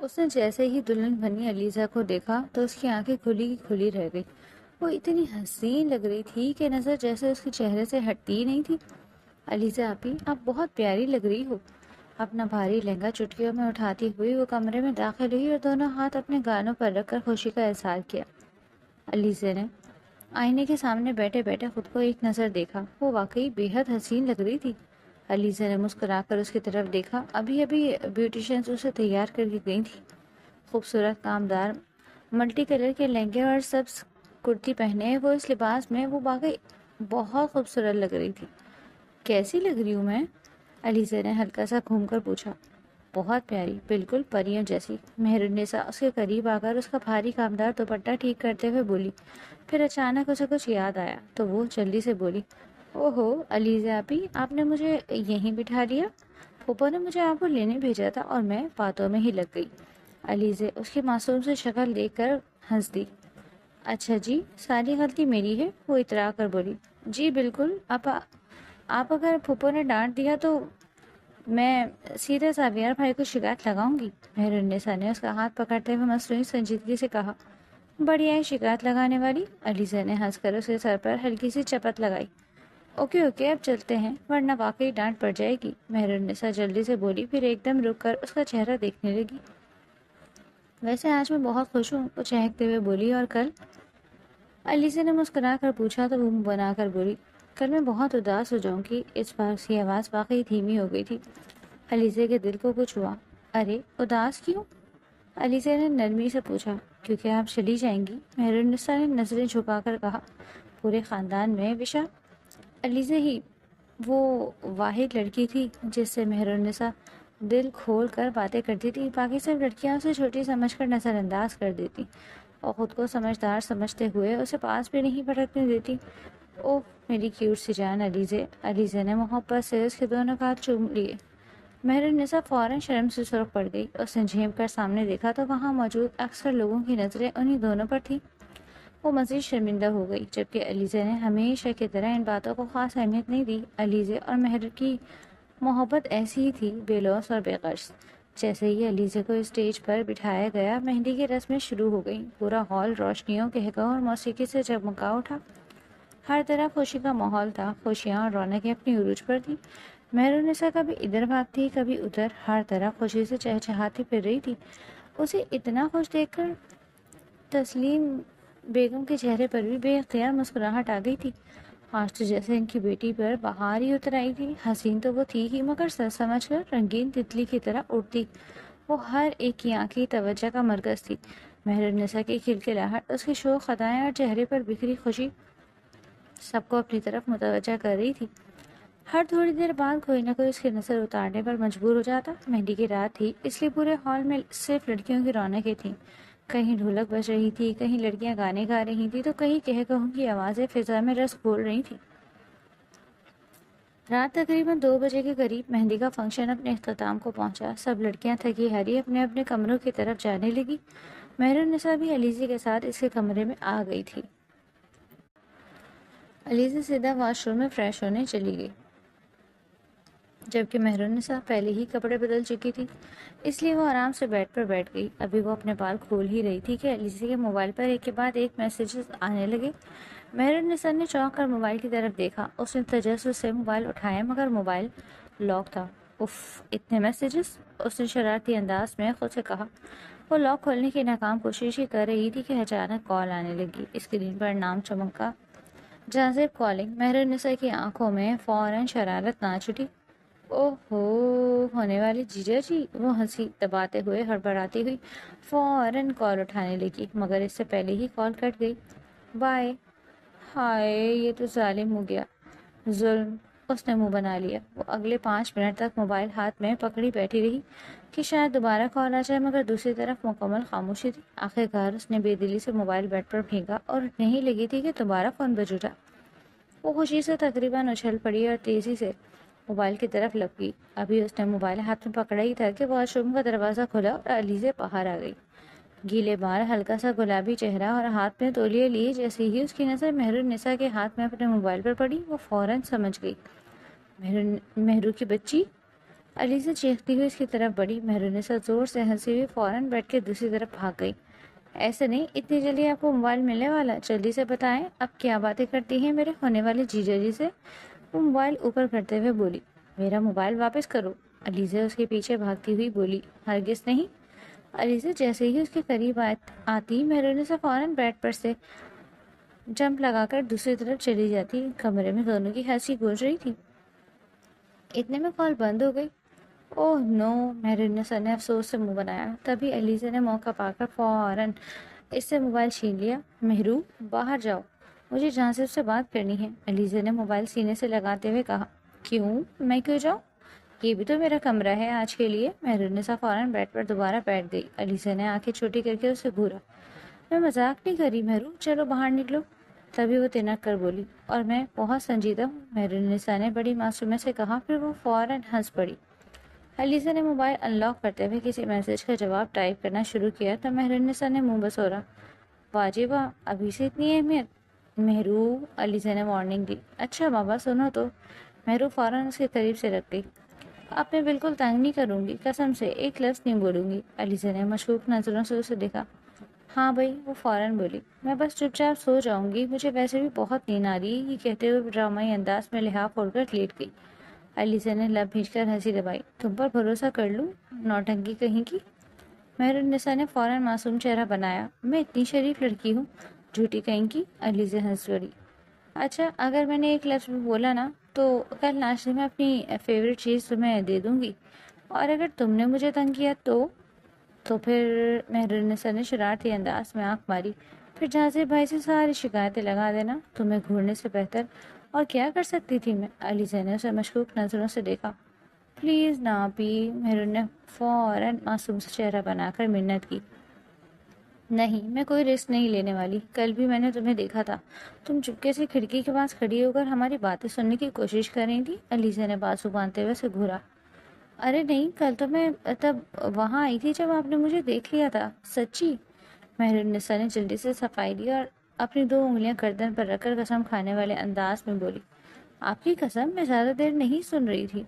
اس نے جیسے ہی دلہن بنی علیزہ کو دیکھا تو اس کی آنکھیں کھلی کی کھلی رہ گئی۔ وہ اتنی حسین لگ رہی تھی کہ نظر جیسے اس کے چہرے سے ہٹتی ہی نہیں تھی۔ علیزہ آپی، آپ بہت پیاری لگ رہی ہو۔ اپنا بھاری لہنگا چٹکیوں میں اٹھاتی ہوئی وہ کمرے میں داخل ہوئی اور دونوں ہاتھ اپنے گانوں پر رکھ کر خوشی کا اظہار کیا۔ علیزہ نے آئینے کے سامنے بیٹھے بیٹھے خود کو ایک نظر دیکھا۔ وہ واقعی بے حد حسین لگ رہی تھی۔ علیزہ نے مسکرا کر اس کی طرف دیکھا۔ ابھی بیوٹیشینز اسے تیار کر کے گئی تھی۔ خوبصورت کامدار ملٹی کلر کے لہنگے اور سبز کرتی پہنے وہ اس لباس میں وہ واقعی بہت خوبصورت لگ رہی تھی۔ کیسی لگ رہی ہوں میں؟ علیزہ نے ہلکا سا گھوم کر پوچھا۔ بہت پیاری، بالکل پریوں جیسی، مہرالنساء اس کے قریب آ کر اس کا بھاری کامدار دوپٹہ ٹھیک کرتے ہوئے بولی۔ پھر اچانک اسے کچھ یاد آیا تو وہ جلدی سے بولی، اوہو علیزہ آپی، آپ نے مجھے یہیں بٹھا لیا؟ پھوپھو نے مجھے آپ کو لینے بھیجا تھا اور میں باتوں میں ہی لگ گئی۔ علیزہ اس کی معصوم سی شکل دیکھ کر ہنس دی۔ اچھا جی، ساری غلطی میری ہے، وہ اترا کر بولی۔ جی بالکل، آپ اگر پھوپھو نے ڈانٹ دیا تو میں سیدھے ساویار بھائی کو شکایت لگاؤں گی۔ مہرالنساء نے اس کا ہاتھ پکڑتے ہوئے مصنوعی سنجیدگی سے کہا۔ بڑھیا ہے شکایت لگانے والی، علیزہ نے ہنس کر اس کے سر پر ہلکی سی چپت لگائی۔ اوکے اوکے، اب چلتے ہیں ورنہ واقعی ڈانٹ پڑ جائے گی، مہرالنساء جلدی سے بولی، پھر ایک دم رک کر اس کا چہرہ دیکھنے لگی۔ ویسے آج میں بہت خوش ہوں، وہ چہکتے ہوئے بولی، اور کل؟ علیزہ نے مسکرا کر پوچھا تو وہ منہ بنا کر بولی، کل میں بہت اداس ہو جاؤں گی۔ اس بار اس کی آواز واقعی دھیمی ہو گئی تھی۔ علیزہ کے دل کو کچھ ہوا۔ ارے اداس کیوں؟ علیزہ نے نرمی سے پوچھا۔ کیونکہ آپ چلی جائیں گی، مہرالنساء نے نظریں جھکا کر کہا۔ پورے خاندان میں وشا علیزہ ہی وہ واحد لڑکی تھی جس سے مہرالنساء دل کھول کر باتیں کرتی تھی۔ باقی سب لڑکیاں اسے چھوٹی سمجھ کر نظر انداز کر دیتی اور خود کو سمجھدار سمجھتے ہوئے اسے پاس بھی نہیں پٹکنے دیتی۔ اوہ میری کیوٹ سی جان علیزہ، علیزہ نے محبت سے اس کے دونوں ہاتھ چوم لیے۔ مہرالنساء فوراً شرم سے سرخ پڑ گئی۔ اس نے جھینپ کر سامنے دیکھا تو وہاں موجود اکثر لوگوں کی نظریں انہی دونوں پر تھی۔ وہ مزید شرمندہ ہو گئی، جبکہ علیزہ نے ہمیشہ کی طرح ان باتوں کو خاص اہمیت نہیں دی۔ علیزہ اور مہر کی محبت ایسی ہی تھی، بے لوث اور بے غرض۔ جیسے ہی علیزہ کو اسٹیج پر بٹھایا گیا، مہندی کی رسمیں شروع ہو گئیں۔ پورا ہال روشنیوں، قہقہوں اور موسیقی سے جگمگا اٹھا۔ ہر طرف خوشی کا ماحول تھا، خوشیاں اور رونقیں اپنی عروج پر تھیں۔ مہرالنساء کبھی ادھر بھاگتی، کبھی ادھر، ہر طرف خوشی سے چہچہاتی پھر رہی تھی۔ اسے اتنا خوش دیکھ کر تسلیم بیگم کے چہرے پر بھی بے اختیار مسکراہٹ آ گئی تھی۔ آج تو جیسے ان کی بیٹی پر بہار ہی اتر آئی تھی۔ حسین تو وہ تھی ہی، مگر سچ سمجھ کر رنگین تتلی کی طرح اڑتی۔ وہ ہر ایک کی آنکھی توجہ کا مرکز تھی۔ مہرالنساء کی کھلکھلاہٹ، اس کی شوخ ادائیں اور چہرے پر بکھری خوشی سب کو اپنی طرف متوجہ کر رہی تھی۔ ہر تھوڑی دیر بعد کوئی نہ کوئی اس کی نظر اتارنے پر مجبور ہو جاتا۔ مہندی کی رات تھی، اس لیے پورے ہال میں صرف لڑکیوں کی رونقیں تھیں۔ کہیں ڈھولک بج رہی تھی، کہیں لڑکیاں گانے گا رہی تھیں، تو کہیں قہقہوں کی آوازیں فضا میں رس گھول رہی تھیں۔ رات تقریباً 2 بجے کے قریب مہندی کا فنکشن اپنے اختتام کو پہنچا۔ سب لڑکیاں تھکی ہاری اپنے اپنے کمروں کی طرف جانے لگی۔ مہرالنساء بھی علیزہ کے ساتھ اس کے کمرے میں آ گئی تھی۔ علیزہ سیدھا واش روم میں فریش ہونے چلی گئی، جبکہ مہرالنساء پہلے ہی کپڑے بدل چکی تھی، اس لیے وہ آرام سے بیڈ پر بیٹھ گئی۔ ابھی وہ اپنے بال کھول ہی رہی تھی کہ علیزہ کے موبائل پر ایک کے بعد ایک میسیجز آنے لگے۔ مہرالنساء نے چونک کر موبائل کی طرف دیکھا۔ اس نے تجسس سے موبائل اٹھایا مگر موبائل لاک تھا۔ اف، اتنے میسیجز! اس نے شرارتی انداز میں خود سے کہا۔ وہ لاک کھولنے کی ناکام کوشش ہی کر رہی تھی کہ اچانک کال آنے لگی۔ اسکرین پر نام چمکا، جاذب کالنگ۔ مہرالنساء کی آنکھوں میں فوراً شرارت ناچ اٹھی۔ اوہ ہونے والے جیجا جی! وہ ہنسی دباتے ہوئے ہڑبڑاتی ہوئی فوراً کال اٹھانے لگی، مگر اس سے پہلے ہی کال کٹ گئی۔ بائے۔ ہائے، یہ تو ظالم ہو گیا۔ ظلم، اس نے منہ بنا لیا۔ وہ اگلے 5 منٹ تک موبائل ہاتھ میں پکڑی بیٹھی رہی کہ شاید دوبارہ کال آ جائے، مگر دوسری طرف مکمل خاموشی تھی۔ آخرکار اس نے بے دلی سے موبائل بیڈ پر پھینکا اور اٹھنے ہی لگی تھی کہ دوبارہ فون بج اٹھا۔ وہ خوشی سے تقریباً اچھل پڑی اور تیزی سے موبائل کی طرف لپکی۔ ابھی اس نے موبائل ہاتھ میں پکڑا ہی تھا کہ واش روم کا دروازہ کھلا اور علیزہ باہر آ گئی۔ گیلے بال، ہلکا سا گلابی چہرہ اور ہاتھ میں تولیہ لیے جیسے ہی اس کی نظر مہرالنساء کے ہاتھ میں اپنے موبائل پر پڑی، وہ فوراً سمجھ گئی۔ مہرو کی بچی! علیزہ چیختی ہوئی اس کی طرف بڑھی۔ مہرالنساء زور سے ہنسی ہوئی فوراً بیٹھ کے دوسری طرف بھاگ گئی۔ ایسے نہیں، اتنی جلدی آپ کو موبائل ملنے والا؟ جلدی سے بتائیں، اب کیا باتیں کرتی ہیں میرے ہونے والے جیجا جی سے؟ وہ موبائل اوپر کرتے ہوئے بولی۔ میرا موبائل واپس کرو، علیزہ اس کے پیچھے بھاگتی ہوئی بولی۔ ہرگز نہیں۔ علیزہ جیسے ہی اس کے قریب آتی، مہرالنساء فوراً بیڈ پر سے جمپ لگا کر دوسری طرف چلی جاتی۔ کمرے میں دونوں کی ہنسی گونج رہی تھی۔ اتنے میں کال بند ہو گئی۔ اوہ نو، مہرالنساء نے افسوس سے منہ بنایا۔ تبھی علیزہ نے موقع پا کر فوراً اس سے موبائل چھین لیا۔ مہرو، باہر جاؤ، مجھے جہاں سے بات کرنی ہے، علیزہ نے موبائل سینے سے لگاتے ہوئے کہا۔ کیوں؟ میں کیوں جاؤں؟ یہ بھی تو میرا کمرہ ہے آج کے لیے۔ مہرالنساء فوراً بیڈ پر دوبارہ بیٹھ گئی۔ علیزہ نے آنکھیں چھوٹی کر کے اسے گھورا۔ میں مذاق نہیں کر رہی مہرو، چلو باہر نکلو۔ تبھی وہ تنک کر بولی، اور میں بہت سنجیدہ ہوں، مہرالنساء نے بڑی معصومیت سے کہا۔ پھر وہ فوراً ہنس پڑی۔ علیزہ نے موبائل ان لاک کرتے ہوئے کسی میسج کا جواب ٹائپ کرنا شروع کیا تو مہرالنساء نے منہ بسورا۔ واجب واہ، ابھی سے اتنی اہمیت؟ مہرو، علیزہ نے وارننگ دی۔ اچھا بابا سنو تو۔ مہرو فوراً اس کے قریب سے رکھ گئی۔ اب میں بالکل تنگ نہیں کروں گی، قسم سے ایک لفظ نہیں بولوں گی۔ علیزہ نے مشکوک نظروں سے اسے دیکھا۔ ہاں بھائی، وہ فوراً بولی۔ میں بس چپ چاپ سو جاؤں گی، مجھے ویسے بھی بہت نیند آ رہی ہے، یہ کہتے ہوئے ڈرامائی انداز میں لحاف کھول کر لیٹ گئی۔ علیزہ نے لب بھیج کر ہنسی دبائی۔ تم پر بھروسہ کر لوں، نوٹنکی کہیں کی؟ مہرالنساء نے فوراً معصوم چہرہ بنایا۔ میں اتنی شریف لڑکی ہوں، جھوٹی کہیں کی؟ علیزہ ہنس پڑی۔ اچھا، اگر میں نے ایک لفظ بھی بولا نا تو کل ناشتے میں اپنی فیوریٹ چیز تمہیں دے دوں گی، اور اگر تم نے مجھے تنگ کیا تو پھر مہرالنساء نے شرارتی انداز میں آنکھ ماری۔ پھر جہاں بھائی سے ساری شکایتیں لگا دینا، تمہیں گھورنے سے بہتر اور کیا کر سکتی تھی میں؟ علیزہ نے اسے مشکوک نظروں سے دیکھا۔ پلیز نہ پی، مہرو نے فوراً معصوم سے چہرہ بنا کر منت کی۔ نہیں، میں کوئی رسک نہیں لینے والی، کل بھی میں نے تمہیں دیکھا تھا، تم چپکے سے کھڑکی کے پاس کھڑی ہو کر ہماری باتیں سننے کی کوشش کر رہی تھی۔ علیزہ نے بازو باندھتے ہوئے اسے گھورا۔ ارے نہیں، کل تو میں تب وہاں آئی تھی جب آپ نے مجھے دیکھ لیا تھا، سچی؟ مہرالنساء نے جلدی سے صفائی دی اور اپنی 2 انگلیاں گردن پر رکھ کر قسم کھانے والے انداز میں بولی۔ آپ کی قسم؟ میں زیادہ دیر نہیں سن رہی تھی۔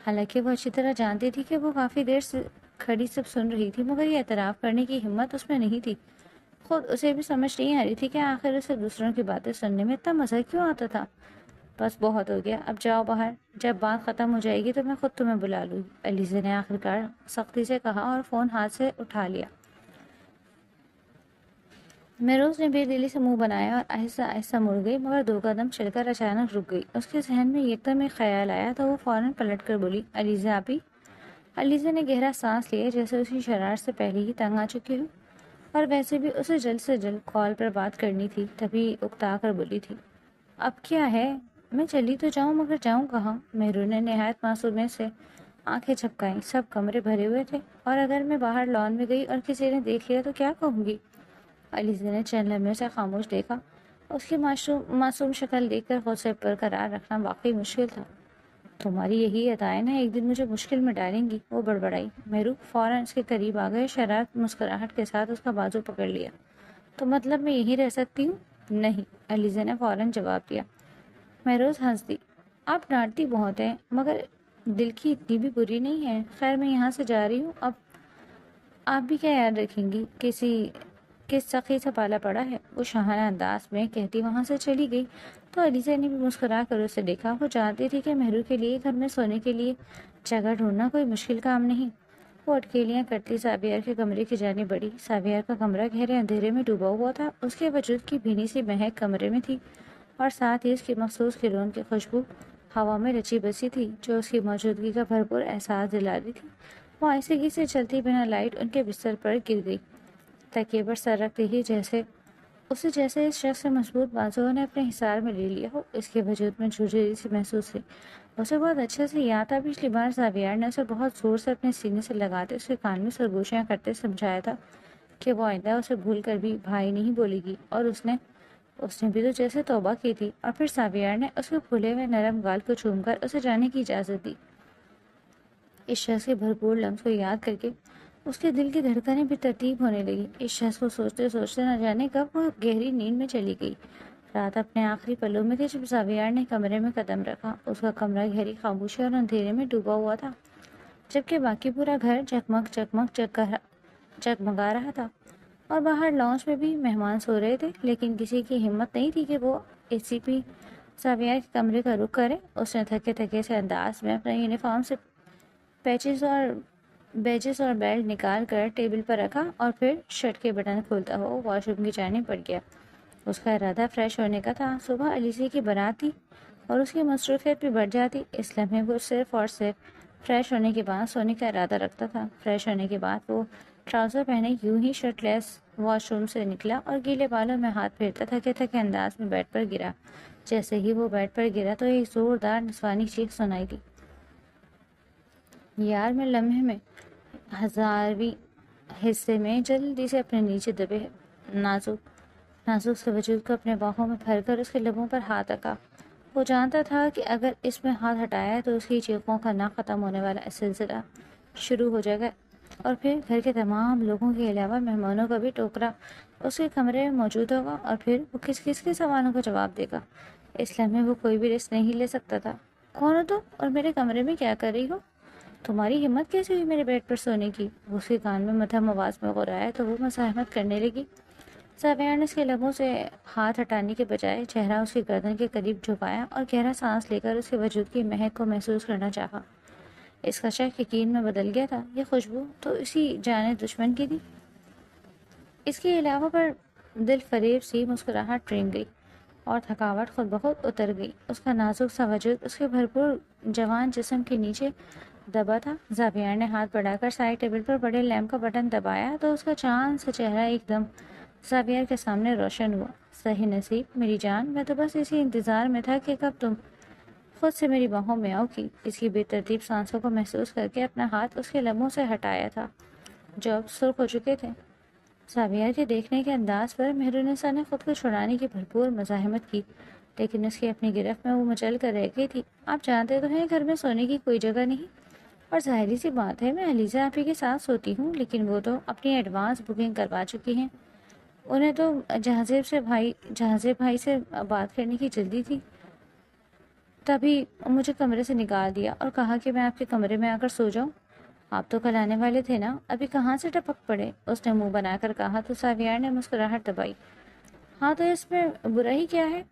حالانکہ وہ اچھی طرح جانتی تھی کہ وہ کافی دیر سے کھڑی سب سن رہی تھی، مگر یہ اعتراف کرنے کی ہمت اس میں نہیں تھی۔ خود اسے بھی سمجھ نہیں آ رہی تھی کہ آخر اسے دوسروں کی باتیں سننے میں اتنا مزہ کیوں آتا تھا۔ بس بہت ہو گیا، اب جاؤ باہر، جب بات ختم ہو جائے گی تو میں خود تمہیں بلا لوں گی، علیزہ نے آخرکار سختی سے کہا اور فون ہاتھ سے اٹھا لیا۔ مہروز نے بے دلی سے منہ بنایا اور آہستہ آہستہ مڑ گئی، مگر 2 قدم چل کر اچانک رک گئی۔ اس کے ذہن میں یکدم ایک خیال آیا تو وہ فوراً پلٹ کر بولی، علیزہ آپی؟ علیزہ نے گہرا سانس لیا، جیسے اسی شرارت سے پہلے ہی تنگ آ چکی ہو، اور ویسے بھی اسے جلد سے جلد کال پر بات کرنی تھی۔ تبھی اکتا کر بولی تھی، اب کیا ہے؟ میں چلی تو جاؤں مگر جاؤں کہاں؟ مہرو نے نہایت معصومیت سے آنکھیں جھپکائیں۔ سب کمرے بھرے ہوئے تھے، اور اگر میں باہر لان میں گئی اور کسی نے دیکھ لیا تو کیا کہوں گی؟ علیزہ نے چند لمحے سے خاموش دیکھا۔ اس کی معصوم شکل دیکھ کر خود سے برقرار رکھنا واقعی مشکل تھا۔ تمہاری یہی ادائیں نا ایک دن مجھے مشکل میں ڈالیں گی، وہ بڑبڑائی۔ مہرو فوراً اس کے قریب آ گئے، شرارت مسکراہٹ کے ساتھ اس کا بازو پکڑ لیا۔ تو مطلب میں یہیں رہ سکتی ہوں؟ نہیں، علیزہ نے فوراً جواب دیا۔ مہروز ہنس دی۔ آپ ڈانٹتی بہت ہیں، مگر دل کی اتنی بھی بری نہیں ہے۔ خیر، میں یہاں سے جا رہی ہوں، اب آپ بھی کیا یاد رکھیں گی، کس سخی سے پالا پڑا ہے، وہ شاہانہ انداز میں کہتی وہاں سے چلی گئی۔ تو علیزہ نے بھی مسکرا کر اسے دیکھا۔ وہ جانتی تھی کہ مہرو کے لیے گھر میں سونے کے لیے جگہ ڈھونڈنا کوئی مشکل کام نہیں۔ وہ اٹکیلیاں کرتی ساویار کے کمرے کی جانب بڑھی۔ ساویار کا کمرہ گہرے اندھیرے میں ڈوبا ہوا تھا، اس کے وجود کی بھینی سی مہک کمرے میں تھی، اور ساتھ ہی اس کی مخصوص کلون کی خوشبو ہوا میں رچی بسی تھی، جو اس کی موجودگی کا بھرپور احساس دلا رہی تھی۔ وہ آہستگی سے چلتی بنا لائٹ ان کے بستر پر گر گئی، تکیے پر سر رکھتے ہی جیسے اس شخص سے مضبوط بازوؤں نے اپنے حصار میں لے لیا ہو۔ اس کے وجود میں جھرجھری سی محسوس ہوئی۔ اسے بہت اچھے سے یاد تھا، پچھلی بار زاویار نے اسے بہت زور سے اپنے سینے سے لگاتے اس کے کان میں سرگوشیاں کرتے سمجھایا تھا کہ وہ آئندہ اسے بھول کر بھی بھائی نہیں بولے گی، اور اس نے بھی تو جیسے توبہ کی تھی۔ اور پھر زاویار نے اس کے پھولے ہوئے نرم گال کو چوم کر اسے جانے کی اجازت دی۔ اس شخص کے بھرپور لمس کو یاد کر کے اس کے دل کی دھڑکنیں بھی ترتیب ہونے لگی۔ اس شخص کو سوچتے سوچتے نہ جانے کب وہ گہری نیند میں چلی گئی۔ رات اپنے آخری پلوں میں تھی جب زاویار نے کمرے میں قدم رکھا۔ اس کا کمرہ گہری خاموشی اور اندھیرے میں ڈوبا ہوا تھا۔ جبکہ باقی پورا گھر جگمگا رہا تھا اور باہر لانچ میں بھی مہمان سو رہے تھے، لیکن کسی کی ہمت نہیں تھی کہ وہ اے سی پی زاویہ کے کمرے کا رخ کرے۔ اس نے تھکے تھکے سے انداز میں اپنا یونیفارم سے بیجز اور بیلٹ نکال کر ٹیبل پر رکھا اور پھر شرٹ کے بٹن کھولتا ہوا واش روم کی جانب بڑھ گیا۔ اس کا ارادہ فریش ہونے کا تھا۔ صبح علیزی کی بارات تھی اور اس کی مصروفیت بھی بڑھ جاتی۔ اس لمحے وہ صرف اور صرف فریش ہونے کے بعد سونے کا ارادہ رکھتا تھا۔ فریش ہونے کے بعد وہ ٹراؤزر پہنے یوں ہی شرٹ لیس واش روم سے نکلا اور گیلے بالوں میں ہاتھ پھیرتا تھکے تھکے انداز میں بیڈ پر گرا۔ جیسے ہی وہ بیڈ پر گرا تو ایک زوردار نسوانی چیخ سنائی دی۔ یار میں لمحے میں 1000ویں حصے میں جلدی سے اپنے نیچے دبے نازک سے وجود کو اپنے باہوں میں بھر کر اس کے لبوں پر ہاتھ رکھا۔ وہ جانتا تھا کہ اگر اس میں ہاتھ ہٹایا تو اس کی چیخوں کا نہ ختم ہونے والا سلسلہ شروع ہو جائے گا اور پھر گھر کے تمام لوگوں کے علاوہ مہمانوں کا بھی ٹوکرا اس کے کمرے میں موجود ہوگا اور پھر وہ کس کس کے سوالوں کا جواب دے گا۔ اس لمحے وہ کوئی بھی رسک نہیں لے سکتا تھا۔ کون ہو تم اور میرے کمرے میں کیا کر رہی ہو؟ تمہاری ہمت کیسے ہوئی میرے بیڈ پر سونے کی؟ وہ اس کے کان میں مدھم آواز میں غرایا تو وہ مزاحمت کرنے لگی۔ زاویہ نے اس کے لبوں سے ہاتھ ہٹانے کے بجائے چہرہ اس کی گردن کے قریب جھکایا اور گہرا سانس لے کر اس کے وجود کی مہک کو محسوس کرنا چاہا۔ اس کا شک یقین میں بدل گیا تھا۔ یہ خوشبو تو اسی جانے دشمن کی تھی۔ اس کے علاوہ پر دل فریب سی مسکراہٹ رنگ گئی اور تھکاوٹ خود بخود اتر گئی۔ اس کا نازک سا وجود اس کے بھرپور جوان جسم کے نیچے دبا تھا۔ زاویہ نے ہاتھ بڑھا کر سائڈ ٹیبل پر بڑے لیمپ کا بٹن دبایا تو اس کا چاند سا چہرہ ایک دم زاویہ کے سامنے روشن ہوا۔ صحیح نصیب میری جان، میں تو بس اسی انتظار میں تھا کہ کب تم خود سے میری باہوں میں آؤ گی۔ اس کی بے ترتیب سانسوں کو محسوس کر کے اپنا ہاتھ اس کے لبوں سے ہٹایا تھا جو اب سرخ ہو چکے تھے۔ زاویہ کے دیکھنے کے انداز پر مہرونیسا نے خود کو چھڑانے کی بھرپور مزاحمت کی، لیکن اس کی اپنی گرفت میں وہ مچل کر رہ گئی تھی۔ آپ جانتے تو ہیں گھر میں سونے کی کوئی جگہ نہیں، اور ظاہری سی بات ہے میں علیزہ آپی کے ساتھ سوتی ہوں، لیکن وہ تو اپنی ایڈوانس بکنگ کروا چکی ہیں۔ انہیں تو جہازیب بھائی سے بات کرنے کی جلدی تھی، تبھی مجھے کمرے سے نکال دیا اور کہا کہ میں آپ کے کمرے میں آ کر سو جاؤں۔ آپ تو کل آنے والے تھے نا، ابھی کہاں سے ٹپک پڑے؟ اس نے منہ بنا کر کہا تو زاویہ نے مسکراہٹ دبائی۔ ہاں تو اس میں برا ہی کیا ہے؟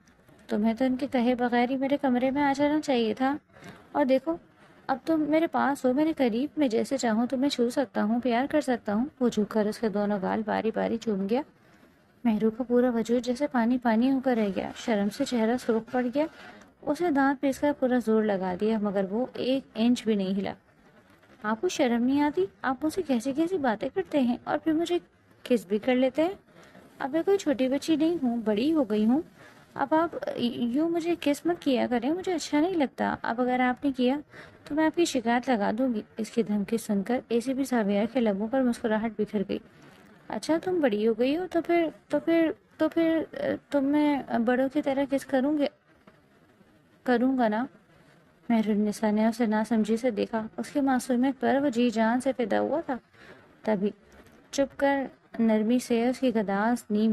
تمہیں تو ان کے کہے بغیر ہی میرے کمرے میں آ جانا چاہیے تھا۔ اور دیکھو اب تم میرے پاس ہو، میرے قریب، میں جیسے چاہوں تمہیں چھو سکتا ہوں، پیار کر سکتا ہوں۔ وہ جھک کر اس کے دونوں گال باری باری چوم گیا۔ مہرو کا پورا وجود جیسے پانی پانی ہو کر رہ گیا، شرم سے چہرہ سرخ پڑ گیا۔ اس نے دانت پیس کر پورا زور لگا دیا مگر وہ 1 انچ بھی نہیں ہلا۔ آپ کو شرم نہیں آتی؟ آپ مجھ سے کیسی کیسی باتیں کرتے ہیں اور پھر مجھے کس بھی کر لیتے ہیں۔ اب میں کوئی چھوٹی بچی نہیں ہوں، بڑی ہو گئی ہوں۔ اب آپ یوں مجھے کس مت کیا کریں، مجھے اچھا نہیں لگتا۔ اب اگر آپ نے کیا تو میں آپ کی شکایت لگا دوں گی۔ اس کی دھمکی سن کر ایسی بھی زاویہ کے لبوں پر مسکراہٹ بکھر گئی۔ اچھا تم بڑی ہو گئی ہو تو پھر تم میں بڑوں کی طرح کس کروں گا نا۔ مہرالنساء نے اسے ناسمجھی سے دیکھا۔ اس کی معصومیت پر وہ جی جان سے فدا ہوا تھا۔ تبھی چپ کر نرمی سے اس کی گداز نیم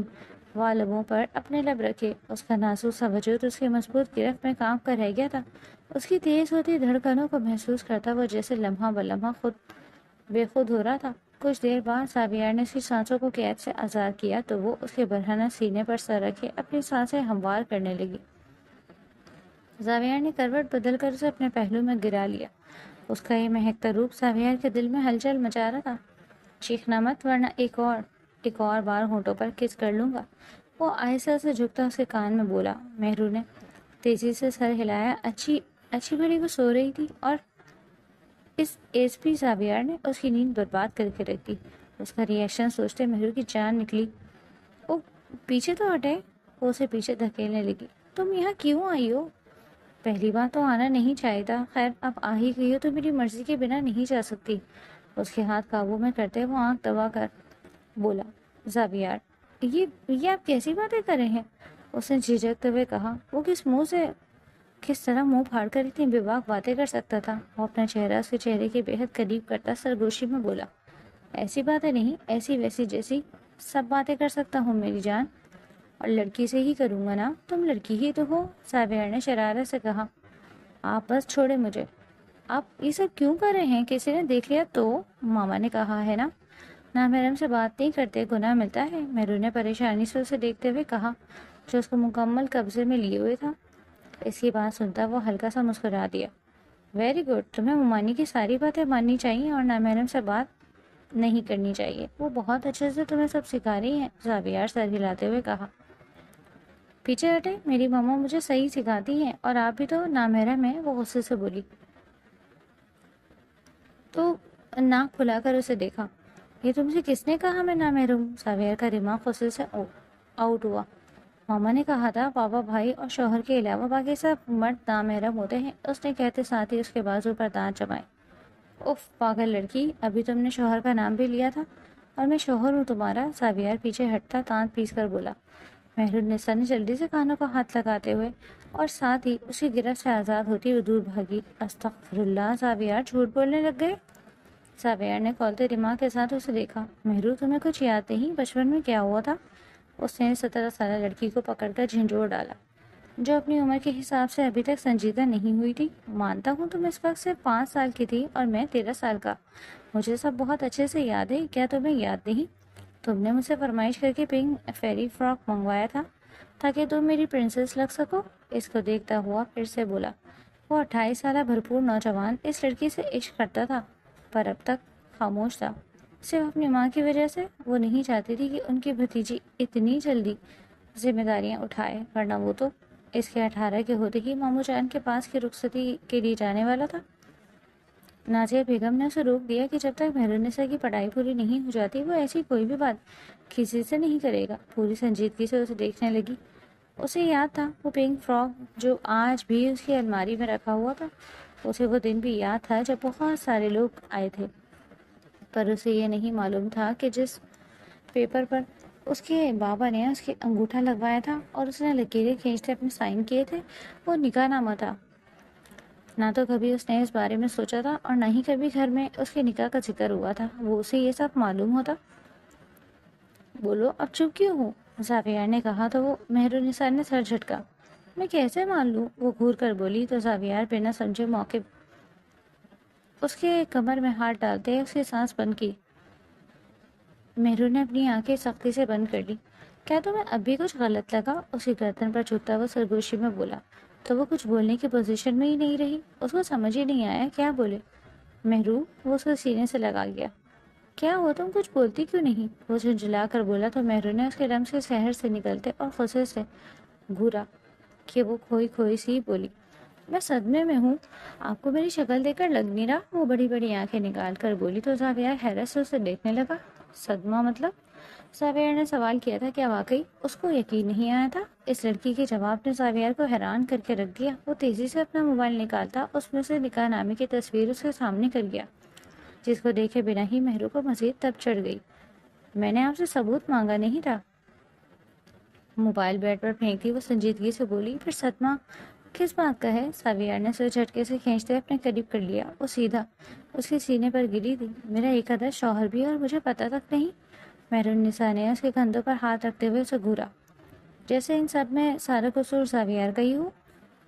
لبوں پر اپنے لب رکھے۔ اس کا نازک سا وجود اس کی مضبوط گرفت میں کانپ کر رہ گیا تھا۔ اس کی تیز ہوتی دھڑکنوں کو محسوس کرتا وہ جیسے لمحہ بلمحہ بے خود ہو رہا تھا۔ کچھ دیر بعد زاویہ نے اس کی سانسوں کو قید سے آزاد کیا تو وہ اس کے برہنہ سینے پر سر رکھے اپنی سانسیں ہموار کرنے لگی۔ زاویہ نے کروٹ بدل کر اسے اپنے پہلو میں گرا لیا۔ اس کا یہ مہکتا روپ زاویہ کے دل میں ہلچل مچا رہا تھا۔ چیخنا مت ورنہ ایک اور بار ہونٹوں پر کس کر لوں گا۔ وہ آہستہ سے جھکتا اس کے کان میں بولا۔ مہرو نے تیزی سے سر ہلایا۔ اچھی بڑی وہ سو رہی تھی اور اس ایس پی زاویہ نے اس کی نیند برباد کر کے رکھ دی۔ اس کا ری ایکشن سوچتے مہرو کی جان نکلی۔ وہ پیچھے تو ہٹے۔ وہ اسے پیچھے دھکیلنے لگی۔ تم یہاں کیوں آئی ہو؟ پہلی بار تو آنا نہیں چاہیے تھا، خیر اب آ ہی گئی ہو تو میری مرضی کے بنا نہیں جا سکتی۔ اس کے ہاتھ قابو میں کرتے وہ آنکھ دبا کر بولا۔ زاویہ یہ آپ کیسی باتیں کر رہے ہیں؟ اس نے جھجکتے ہوئے کہا۔ وہ کس طرح منہ پھاڑ کر اتنی بے باک باتیں کر سکتا تھا؟ وہ اپنا چہرہ اس کے چہرے کے بےحد قریب کرتا سرگوشی میں بولا۔ ایسی باتیں نہیں، ایسی ویسی جیسی سب باتیں کر سکتا ہوں میری جان، اور لڑکی سے ہی کروں گا نا، تم لڑکی ہی تو ہو۔ زاویہ نے شرارت سے کہا۔ آپ بس چھوڑے مجھے۔ آپ یہ سب کیوں کر رہے ہیں؟ کسی نے دیکھ لیا تو؟ ماما نے کہا ہے نا نامحرم سے بات نہیں کرتے گناہ ملتا ہے۔ مہرو نے پریشانی سے اسے دیکھتے ہوئے کہا جو اس کو مکمل قبضے میں لیے ہوئے تھا۔ اس کی بات سنتا وہ ہلکا سا مسکرا دیا۔ ویری گڈ، تمہیں ممانی کی ساری باتیں ماننی چاہیے اور نامحرم سے بات نہیں کرنی چاہیے۔ وہ بہت اچھے سے تمہیں سب سکھا رہی ہیں، زاویار سر ہلاتے ہوئے کہا۔ پیچھے ہٹے، میری ماما مجھے صحیح سکھاتی ہیں اور آپ بھی تو نامحرم ہیں، وہ غصے سے بولی تو ناک کھلا کر اسے دیکھا۔ یہ تم سے کس نے کہا میں نامحرم ہوں؟ زاویار کا دماغ غصے سے آؤٹ ہوا۔ ماما نے کہا تھا پاپا، بھائی اور شوہر کے علاوہ باقی سب مرد نامحرم ہوتے ہیں، اس نے کہتے ساتھ ہی اس کے بازو پر دانت جمائے۔ اف پاگل لڑکی، ابھی تم نے شوہر کا نام بھی لیا تھا، اور میں شوہر ہوں تمہارا۔ زاویار پیچھے ہٹتا دانت پیس کر بولا۔ مہرالنساء نے جلدی سے کانوں کو ہاتھ لگاتے ہوئے اور ساتھ ہی اس کی گرفت سے آزاد ہوتی ہوئی دور بھاگی۔ استغفر اللہ، زاویار جھوٹ بولنے لگ گئے؟ زاویار نے کھولتے دماغ کے ساتھ اسے دیکھا۔ مہرو، تمہیں کچھ یاد نہیں بچپن میں کیا ہوا تھا؟ اس نے 17 سالہ لڑکی کو پکڑ کر جھنجھوڑ ڈالا جو اپنی عمر کے حساب سے ابھی تک سنجیدہ نہیں ہوئی تھی۔ مانتا ہوں تم اس وقت صرف 5 سال کی تھی اور میں 13 سال کا۔ مجھے سب بہت اچھے سے یاد ہے، کیا تمہیں یاد نہیں؟ تم نے مجھ سے فرمائش کر کے پنک فیری فراک منگوایا تھا تاکہ تم میری پرنسس لگ سکو۔ اس کو دیکھتا ہوا پھر سے بولا۔ وہ 28 سالہ بھرپور نوجوان اس لڑکی سے عشق کرتا تھا پر اب تک خاموش تھا، صرف اپنی ماں کی وجہ سے۔ وہ نہیں چاہتی تھی کہ ان کی بھتیجی اتنی جلدی ذمہ داریاں اٹھائے، ورنہ وہ تو اس کے 18 کے ہوتے ہی ماموں جان کے پاس کی رخصتی کے لیے جانے والا تھا۔ نازیہ بیگم نے اسے روک دیا کہ جب تک مہرالنساء کی پڑھائی پوری نہیں ہو جاتی وہ ایسی کوئی بھی بات کسی سے نہیں کرے گا۔ پوری سنجیدگی سے اسے دیکھنے لگی۔ اسے یاد تھا وہ پنک فراک جو آج بھی اس کی الماری میں رکھا ہوا تھا۔ اسے وہ دن بھی یاد تھا جب بہت سارے لوگ آئے تھے، پر اسے یہ نہیں معلوم تھا کہ جس پیپر پر اس کے بابا نے اس کے انگوٹھا لگوایا تھا اور اس نے لکیریں کھینچتے اپنے سائن کیے تھے وہ نکاح نامہ تھا۔ نہ تو کبھی اس نے اس بارے میں سوچا تھا اور نہ ہی کبھی گھر میں اس کے نکاح کا ذکر ہوا تھا۔ وہ اسے یہ سب معلوم ہوتا۔ بولو اب چپ کیوں ہو؟ زاویار نے کہا تو وہ مہرالنساء نے سر جھٹکا۔ میں کیسے مان لوں؟ وہ گھور کر بولی تو زاویار بنا سمجھے موقع اس کے کمر میں ہاتھ ڈالتے اس کی سانس بند کی۔ مہرو نے اپنی آنکھیں سختی سے بند کر لی۔ کیا تمہیں اب بھی کچھ غلط لگا؟ اس کی گردن پر جھکتا وہ سرگوشی میں بولا تو وہ کچھ بولنے کی پوزیشن میں ہی نہیں رہی۔ اس کو سمجھ ہی نہیں آیا کیا بولے۔ مہرو، وہ اس کو سینے سے لگا گیا۔ کیا ہوا، تم کچھ بولتی کیوں نہیں؟ وہ جھنجھلا کر بولا تو مہرو نے اس کے رمز کے شہر سے نکلتے اور غصے سے گھورا کہ وہ کھوئی کھوئی سی بولی۔ میں صدمے میں ہوں، آپ کو میری شکل دیکھ کر لگ نہیں رہا؟ وہ بڑی بڑی آنکھیں نکال کر بولی تو زاویار حیرت سے اسے دیکھنے لگا۔ صدمہ مطلب؟ زاویار نے سوال کیا تھا۔ کیا واقعی اس کو یقین نہیں آیا تھا؟ اس لڑکی کے جواب نے زاویار کو حیران کر کے رکھ دیا۔ وہ تیزی سے اپنا موبائل نکالتا اس میں سے نکاح نامے کی تصویر اس کے سامنے کر گیا، جس کو دیکھے بنا ہی مہرو کو مزید تب چڑھ گئی۔ میں نے آپ سے ثبوت مانگا نہیں تھا۔ موبائل بیڈ پر پھینکتی وہ سنجیدگی سے بولی۔ پھر صدمہ کس بات کا ہے؟ زاویار نے اسے جھٹکے سے کھینچتے اپنے قریب کر لیا۔ وہ سیدھا اس کے سینے پر گری تھی۔ میرا ایک عدد شوہر بھی اور مجھے پتہ تک نہیں۔ مہرالنساء نے اس کے کندھوں پر ہاتھ رکھتے ہوئے اسے گھورا، جیسے ان سب میں سارا قصور زاویار کا ہی ہو۔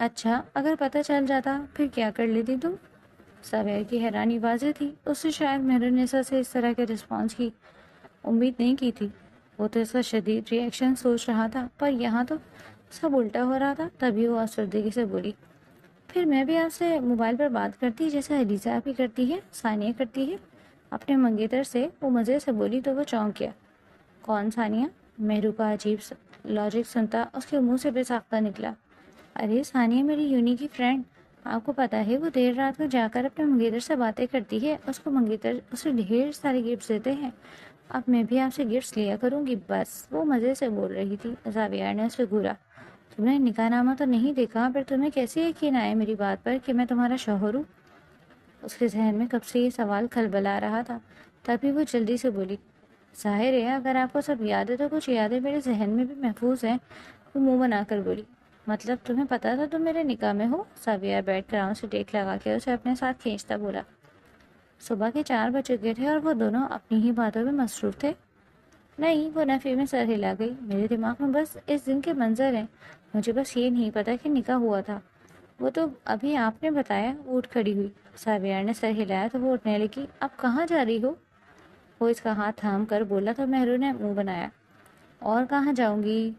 اچھا، اگر پتہ چل جاتا پھر کیا کر لیتی تم؟ زاویار کی حیرانی واضح تھی۔ اس سے شاید مہرالنساء سے اس طرح کے رسپانس کی امید نہیں کی تھی۔ وہ تو اس کا شدید ری ایکشن سوچ رہا تھا، پر یہاں تو سب الٹا ہو رہا تھا۔ تبھی وہ افسردگی سے بولی، پھر میں بھی آپ سے موبائل پر بات کرتی جیسے علیزہ بھی کرتی ہے، ثانیہ کرتی ہے اپنے منگیتر سے۔ وہ مزے سے بولی تو وہ چونک گیا۔ کون ثانیہ؟ مہرو کا عجیب لاجک سنتا اس کے منہ سے بے ساختہ نکلا۔ ارے ثانیہ میری یونی کی فرینڈ، آپ کو پتا ہے وہ دیر رات کو جا کر اپنے منگیتر سے باتیں کرتی ہے، اس کو منگیتر اسے ڈھیر سارے گفٹس دیتے ہیں۔ اب میں بھی آپ سے گفٹس لیا کروں گی بس۔ وہ مزے سے بول رہی تھی۔ زاویار نے اسے گھورا۔ تم نے نکاح نامہ تو نہیں دیکھا، پھر تمہیں کیسے یقین آیا میری بات پر کہ میں تمہارا شوہر ہوں؟ اس کے ذہن میں کب سے یہ سوال کھلبلا رہا تھا۔ تبھی وہ جلدی سے بولی، ظاہر ہے اگر آپ کو سب یاد ہے تو کچھ یادیں میرے ذہن میں بھی محفوظ ہیں۔ وہ منہ بنا کر بولی، مطلب تمہیں پتا تھا تم میرے نکاح میں ہو؟ زاویار بیٹھ کر آنکھ سے ٹیک لگا کے اسے اپنے ساتھ کھینچتا بولا۔ صبح کے 4 بج چکے تھے اور وہ دونوں اپنی ہی باتوں میں مصروف تھے۔ نہیں، وہ نفی میں سر ہلا گئی۔ میرے دماغ میں بس اس دن کے منظر ہیں، مجھے بس یہ نہیں پتا کہ نکاح ہوا تھا۔ وہ تو ابھی آپ نے بتایا۔ وہ اٹھ کھڑی ہوئی۔ سابیار نے سر ہلایا تو وہ اٹھنے لگی۔ اب کہاں جا رہی ہو؟ وہ اس کا ہاتھ تھام کر بولا تو مہرو نے منہ بنایا۔ اور کہاں جاؤں گی؟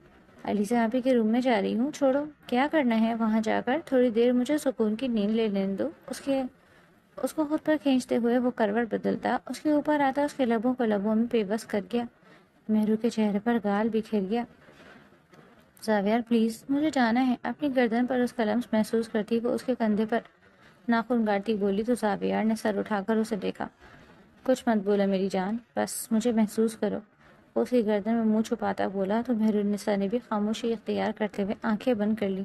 علیزہ آپی کے روم میں جا رہی ہوں۔ چھوڑو، کیا کرنا ہے وہاں جا کر؟ تھوڑی دیر مجھے سکون کی نیند لے لینے دو۔ اس کو خود پر کھینچتے ہوئے وہ کروٹ بدلتا، اس کے اوپر آتا، اس کے لبوں کو لبوں میں پیوست کر گیا۔ مہرو کے چہرے پر گال بکھر گیا۔ زاویار پلیز، مجھے جانا ہے۔ اپنی گردن پر اس کا لمس محسوس کرتی وہ اس کے کندھے پر ناخن گاڑتی بولی تو زاویار نے سر اٹھا کر اسے دیکھا۔ کچھ مت بولا میری جان، بس مجھے محسوس کرو۔ وہ اس کی گردن میں منہ چھپاتا بولا تو مہرالنساء نے بھی خاموشی اختیار کرتے ہوئے آنکھیں بند کر لی۔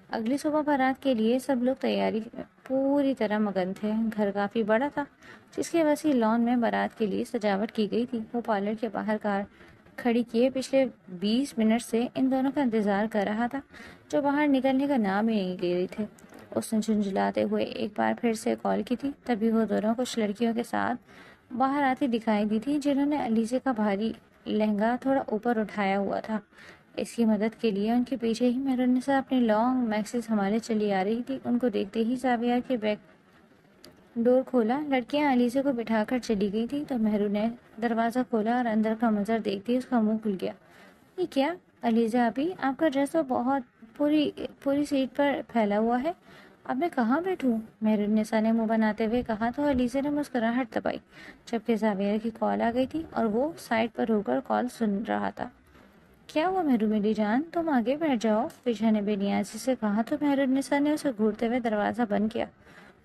اگلی صبح بارات کے لیے سب لوگ تیاری میں پوری طرح مگن تھے۔ گھر کافی بڑا تھا، جس کے وسیع لان میں بارات کے لیے سجاوٹ کی گئی تھی۔ وہ پارلر کے باہر کار کھڑی کیے پچھلے 20 منٹ سے ان دونوں کا انتظار کر رہا تھا، جو باہر نکلنے کا نام ہی نہیں لے رہی تھے۔ اس نے جھنجھلاتے ہوئے ایک بار پھر سے کال کی تھی، تبھی وہ دونوں کچھ لڑکیوں کے ساتھ باہر آتی دکھائی دی تھی، جنہوں نے علیزے کا بھاری لہنگا تھوڑا اوپر اٹھایا ہوا تھا۔ اس کی مدد کے لیے ان کے پیچھے ہی مہرالنساء اپنی لانگ میکسی سنبھالے چلی آ رہی تھی۔ ان کو دیکھتے ہی زاویار کے بیک ڈور کھولا۔ لڑکیاں علیزے کو بٹھا کر چلی گئی تھی تو مہرو نے دروازہ کھولا اور اندر کا منظر دیکھتے ہی اس کا منہ کھل گیا۔ یہ کیا علیزہ آپی، آپ کا ڈریس تو بہت پوری سیٹ پر پھیلا ہوا ہے، اب میں کہاں بیٹھوں؟ مہرالنساء نے منہ بناتے ہوئے کہا تو علیزہ نے مسکراہٹ دبائی، جبکہ زاویار کی کال آ گئی تھی اور وہ سائڈ پر ہو کر کال سن رہا تھا۔ کیا ہوا مہرو میری جان، تم آگے بیٹھ جاؤ، پیچھے نے بے نیازی سے کہا تو مہرالنساء نے اسے گھورتے ہوئے دروازہ بند کیا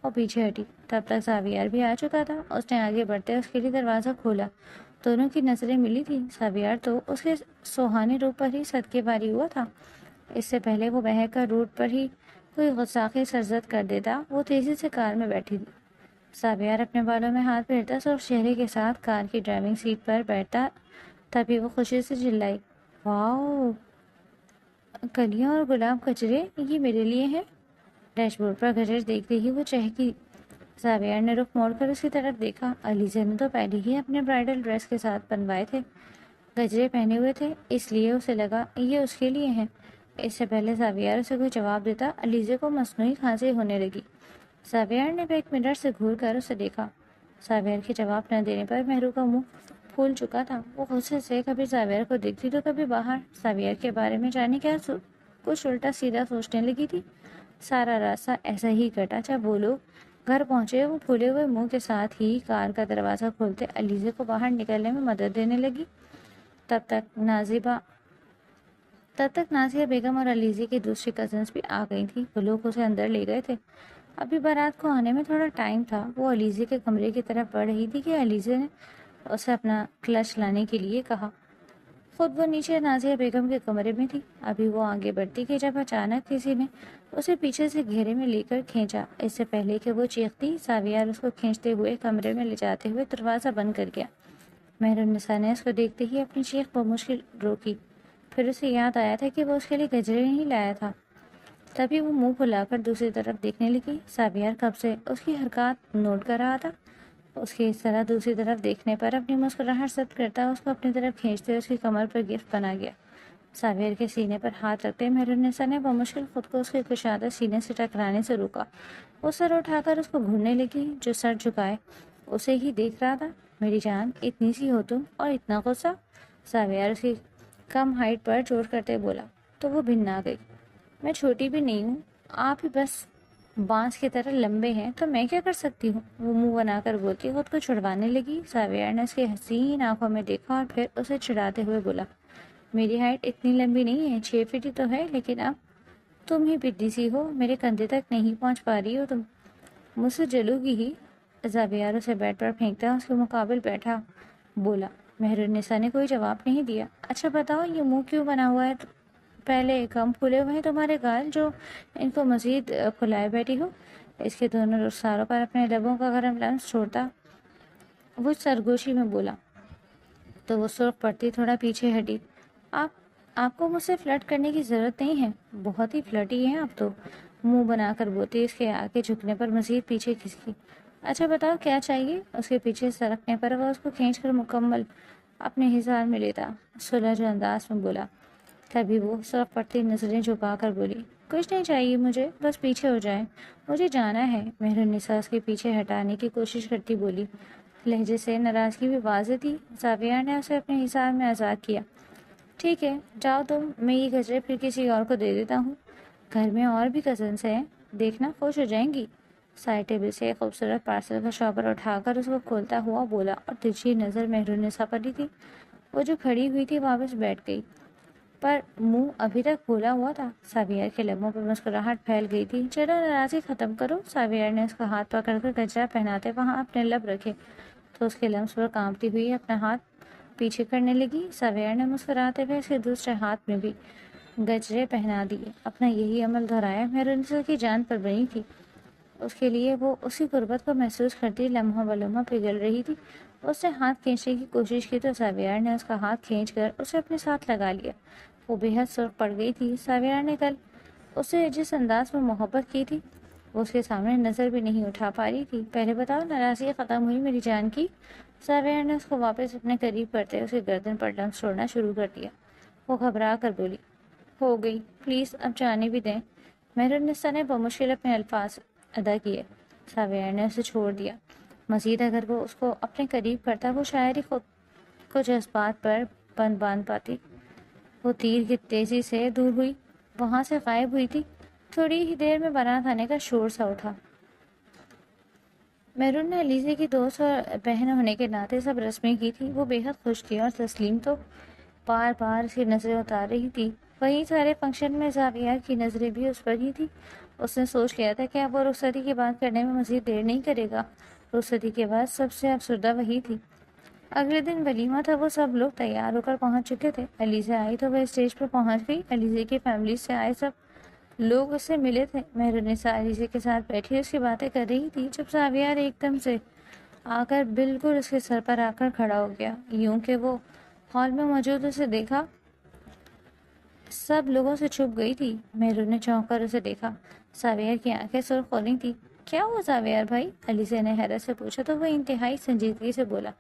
اور پیچھے ہٹی۔ تب تک زاویار بھی آ چکا تھا۔ اس نے آگے بڑھتے اس کے لیے دروازہ کھولا۔ دونوں کی نظریں ملی تھی۔ زاویار تو اس کے سوہانے روپ پر ہی صدقے باری ہوا تھا۔ اس سے پہلے وہ بہہ کر روڈ پر ہی کوئی غصاخی سرزد کر دیتا، وہ تیزی سے کار میں بیٹھی تھی۔ زاویار اپنے بالوں میں ہاتھ پھیرتا سرخ چہرے کے ساتھ کار کی ڈرائیونگ سیٹ پر بیٹھتا، تبھی وہ خوشی سے چلائی، واؤ، کلیاں اور گلاب گجرے، یہ میرے لیے ہیں۔ ڈیش بورڈ پر گجر دیکھتے ہی وہ چہکی۔ زاویار نے رخ موڑ کر اس کی طرف دیکھا۔ علیزہ نے تو پہلے ہی اپنے برائڈل ڈریس کے ساتھ بنوائے تھے، گجرے پہنے ہوئے تھے، اس لیے اسے لگا یہ اس کے لیے ہیں۔ اس سے پہلے زاویار اسے کوئی جواب دیتا، علیزہ کو مصنوعی کھانسی ہونے لگی۔ زاویار نے بیک مرر سے گھور کر اسے دیکھا۔ زاویار کے جواب نہ دینے پر مہرو کا منہ پھول چکا تھا۔ وہ غصے سے کبھی زاویار کو دیکھتی تو کبھی باہر۔ زاویار کے بارے میں جانے کیا کچھ الٹا سیدھا سوچنے لگی تھی۔ سارا راستہ ایسا ہی کٹا۔ جب وہ لوگ گھر پہنچے، وہ پھولے ہوئے منہ کے ساتھ ہی کار کا دروازہ کھولتے علیزہ کو باہر نکلنے میں مدد دینے لگی۔ تب تک نازیہ بیگم اور علیزہ کی دوسری کزنس بھی آ گئی تھیں۔ وہ لوگ اسے اندر لے گئے تھے۔ ابھی بارات کو آنے میں تھوڑا ٹائم تھا۔ وہ علیزہ کے کمرے کی طرف بڑھ رہی تھی کہ علیزہ نے اسے اپنا کلچ لانے کے لیے کہا۔ خود وہ نیچے نازیہ بیگم کے کمرے میں تھی۔ ابھی وہ آگے بڑھتی کہ جب اچانک کسی نے اسے پیچھے سے گھیرے میں لے کر کھینچا۔ اس سے پہلے کہ وہ چیختی، زاویار اس کو کھینچتے ہوئے کمرے میں لے جاتے ہوئے دروازہ بند کر گیا۔ مہرالنساء نے اس کو دیکھتے ہی اپنی چیخ بمشکل روکی، پھر اسے یاد آیا تھا کہ وہ اس کے لیے گجرے نہیں لایا تھا۔ تبھی وہ منہ پھلا کر دوسری طرف دیکھنے لگی۔ زاویار کب سے اس کی حرکات نوٹ کر رہا تھا۔ اس کے اس طرح دوسری طرف دیکھنے پر اپنی مسکراہٹ ضبط کرتا اس کو اپنی طرف کھینچتے اس کی کمر پر گرفت بنا گیا۔ زاویار کے سینے پر ہاتھ رکھتے مہرالنساء نے بمشکل خود کو اس کے کشادہ سینے سے ٹکرانے سے روکا۔ وہ سر اٹھا کر اس کو گھورنے لگی، جو سر جھکائے اسے ہی دیکھ رہا تھا۔ میری جان، اتنی سی ہو تم اور اتنا غصہ؟ زاویار اس کی کم ہائٹ پر زور کرتے بولا تو وہ بھن گئی۔ میں چھوٹی بھی نہیں ہوں، آپ ہی بس بانس کی طرح لمبے ہیں، تو میں کیا کر سکتی ہوں؟ وہ منہ بنا کر بولتی خود کو چھڑوانے لگی۔ زاویار نے اس کے حسین آنکھوں میں دیکھا اور پھر اسے چڑھاتے ہوئے بولا، میری ہائٹ اتنی لمبی نہیں ہے، 6 فٹ ہی تو ہے، لیکن اب تم ہی پڈی سی ہو، میرے کندھے تک نہیں پہنچ پا رہی ہو تم، مجھ سے جلو گی ہی۔ زاویار اسے بیڈ پر پھینکتا اس کے مقابل بیٹھا بولا۔ مہرالنساء نے کوئی جواب نہیں دیا۔ اچھا بتاؤ، یہ منہ کیوں بنا ہوا ہے؟ پہلے کم پھولے ہوئے ہیں تمہارے گال جو ان کو مزید پھلائے بیٹھی ہو۔ اس کے دونوں رخساروں پر اپنے لبوں کا گرم لمس چھوڑتا وہ سرگوشی میں بولا تو وہ سرخ پڑتی تھوڑا پیچھے ہٹی۔ آپ کو مجھ سے فلرٹ کرنے کی ضرورت نہیں ہے، بہت ہی فلرٹی ہیں آپ تو، منہ بنا کر بولتی اس کے آگے جھکنے پر مزید پیچھے کھسکی۔ اچھا بتاؤ کیا چاہیے؟ اس کے پیچھے سرکنے پر وہ اس کو کھینچ کر مکمل اپنے حصار میں لیتا سلجھ انداز میں بولا۔ تبھی وہ سرخ پڑتی نظریں جھکا کر بولی، کچھ نہیں چاہیے مجھے، بس پیچھے ہو جائیں، مجھے جانا ہے۔ مہرالنساء اس کے پیچھے ہٹانے کی کوشش کرتی بولی۔ لہجے سے ناراضگی بھی واضح تھی۔ زاویہ نے اسے اپنے حساب میں آزاد کیا۔ ٹھیک ہے، جاؤ تم، میں یہ گجرے پھر کسی اور کو دے دیتا ہوں۔ گھر میں اور بھی کزنس ہیں، دیکھنا خوش ہو جائیں گی۔ سائڈ ٹیبل سے ایک خوبصورت پارسل کا شاپر اٹھا کر اس کو کھولتا ہوا بولا اور ترچھی نظر مہرالنساء پر ہی تھی۔ وہ جو کھڑی ہوئی تھی واپس بیٹھ گئی، پر منہ ابھی تک کھولا ہوا تھا۔ ساویار کے لبوں پر مسکراہٹ پھیل گئی تھی۔ چلو ناراضی ختم کرو۔ ساویار نے اس کا ہاتھ پکڑ کر گجرا پہناتے وہاں اپنے لب رکھے تو اس کے لمس پر کانپتی ہوئی اپنا ہاتھ پیچھے کرنے لگی۔ ساویار نے مسکراتے ہوئے اس کے دوسرے ہاتھ میں بھی گجرے پہنا دیے۔ اپنا یہی عمل دہرایا۔ مہرالنساء کی جان پر بنی تھی، اس کے لیے وہ اسی غربت کو محسوس کرتی لمحہ بلمحہ پگھل رہی تھی۔ اس نے ہاتھ کھینچنے کی کوشش کی تو ساویار نے اس کا ہاتھ کھینچ کر اسے اپنے ساتھ لگا لیا۔ وہ بے حد سرخ پڑ گئی تھی۔ ساویار نے کل اسے جس انداز میں محبت کی تھی وہ اس کے سامنے نظر بھی نہیں اٹھا پا رہی تھی۔ پہلے بتاؤ، ناراضگی ختم ہوئی میری جان کی؟ ساویار نے اس کو واپس اپنے قریب کرتے اس کے گردن پر لمس چھوڑنا شروع کر دیا۔ وہ گھبرا کر بولی، ہو گئی، پلیز اب جانے بھی دیں۔ مہرالنساء نے بمشکل اپنے الفاظ ادا کیے۔ ساویار نے اسے چھوڑ دیا۔ مزید اگر وہ اس کو اپنے قریب کرتا وہ شاعری خود کو جذبات پر بند باندھ پاتی۔ وہ تیر کی تیزی سے دور ہوئی، وہاں سے غائب ہوئی تھی۔ تھوڑی ہی دیر میں بارات آنے کا شور سا اٹھا۔ مہرون نے علیزے کی دوست اور بہن ہونے کے ناطے سب رسمیں کی تھی۔ وہ بے حد خوش تھی اور تسلیم تو بار بار اس کی نظریں اتار رہی تھی۔ وہیں سارے فنکشن میں زاویہ کی نظریں بھی اس پر ہی تھی۔ اس نے سوچ لیا تھا کہ اب وہ رخصتی کی بات کرنے میں مزید دیر نہیں کرے گا۔ رخصتی کے بعد سب سے افسردہ وہی تھی۔ اگلے دن ولیمہ تھا۔ وہ سب لوگ تیار ہو کر پہنچ چکے تھے۔ علیزہ آئی تو وہ اسٹیج پر پہنچ گئی۔ علیزے کی فیملی سے آئے سب لوگ اس سے ملے تھے۔ مہرالنساء علیزے کے ساتھ بیٹھی اس کی باتیں کر رہی تھی جب زاویہ ایک دم سے آ کر بالکل اس کے سر پر آ کر کھڑا ہو گیا، یوں کہ وہ ہال میں موجود اسے دیکھا سب لوگوں سے چھپ گئی تھی۔ مہرون نے چونک کر اسے دیکھا۔ زاویہ کی آنکھیں سرخ ہو رہی تھی۔ کیا ہوا زاویہ بھائی؟ علیزہ نے حیرت سے پوچھا تو وہ انتہائی سنجیدگی سے بولا،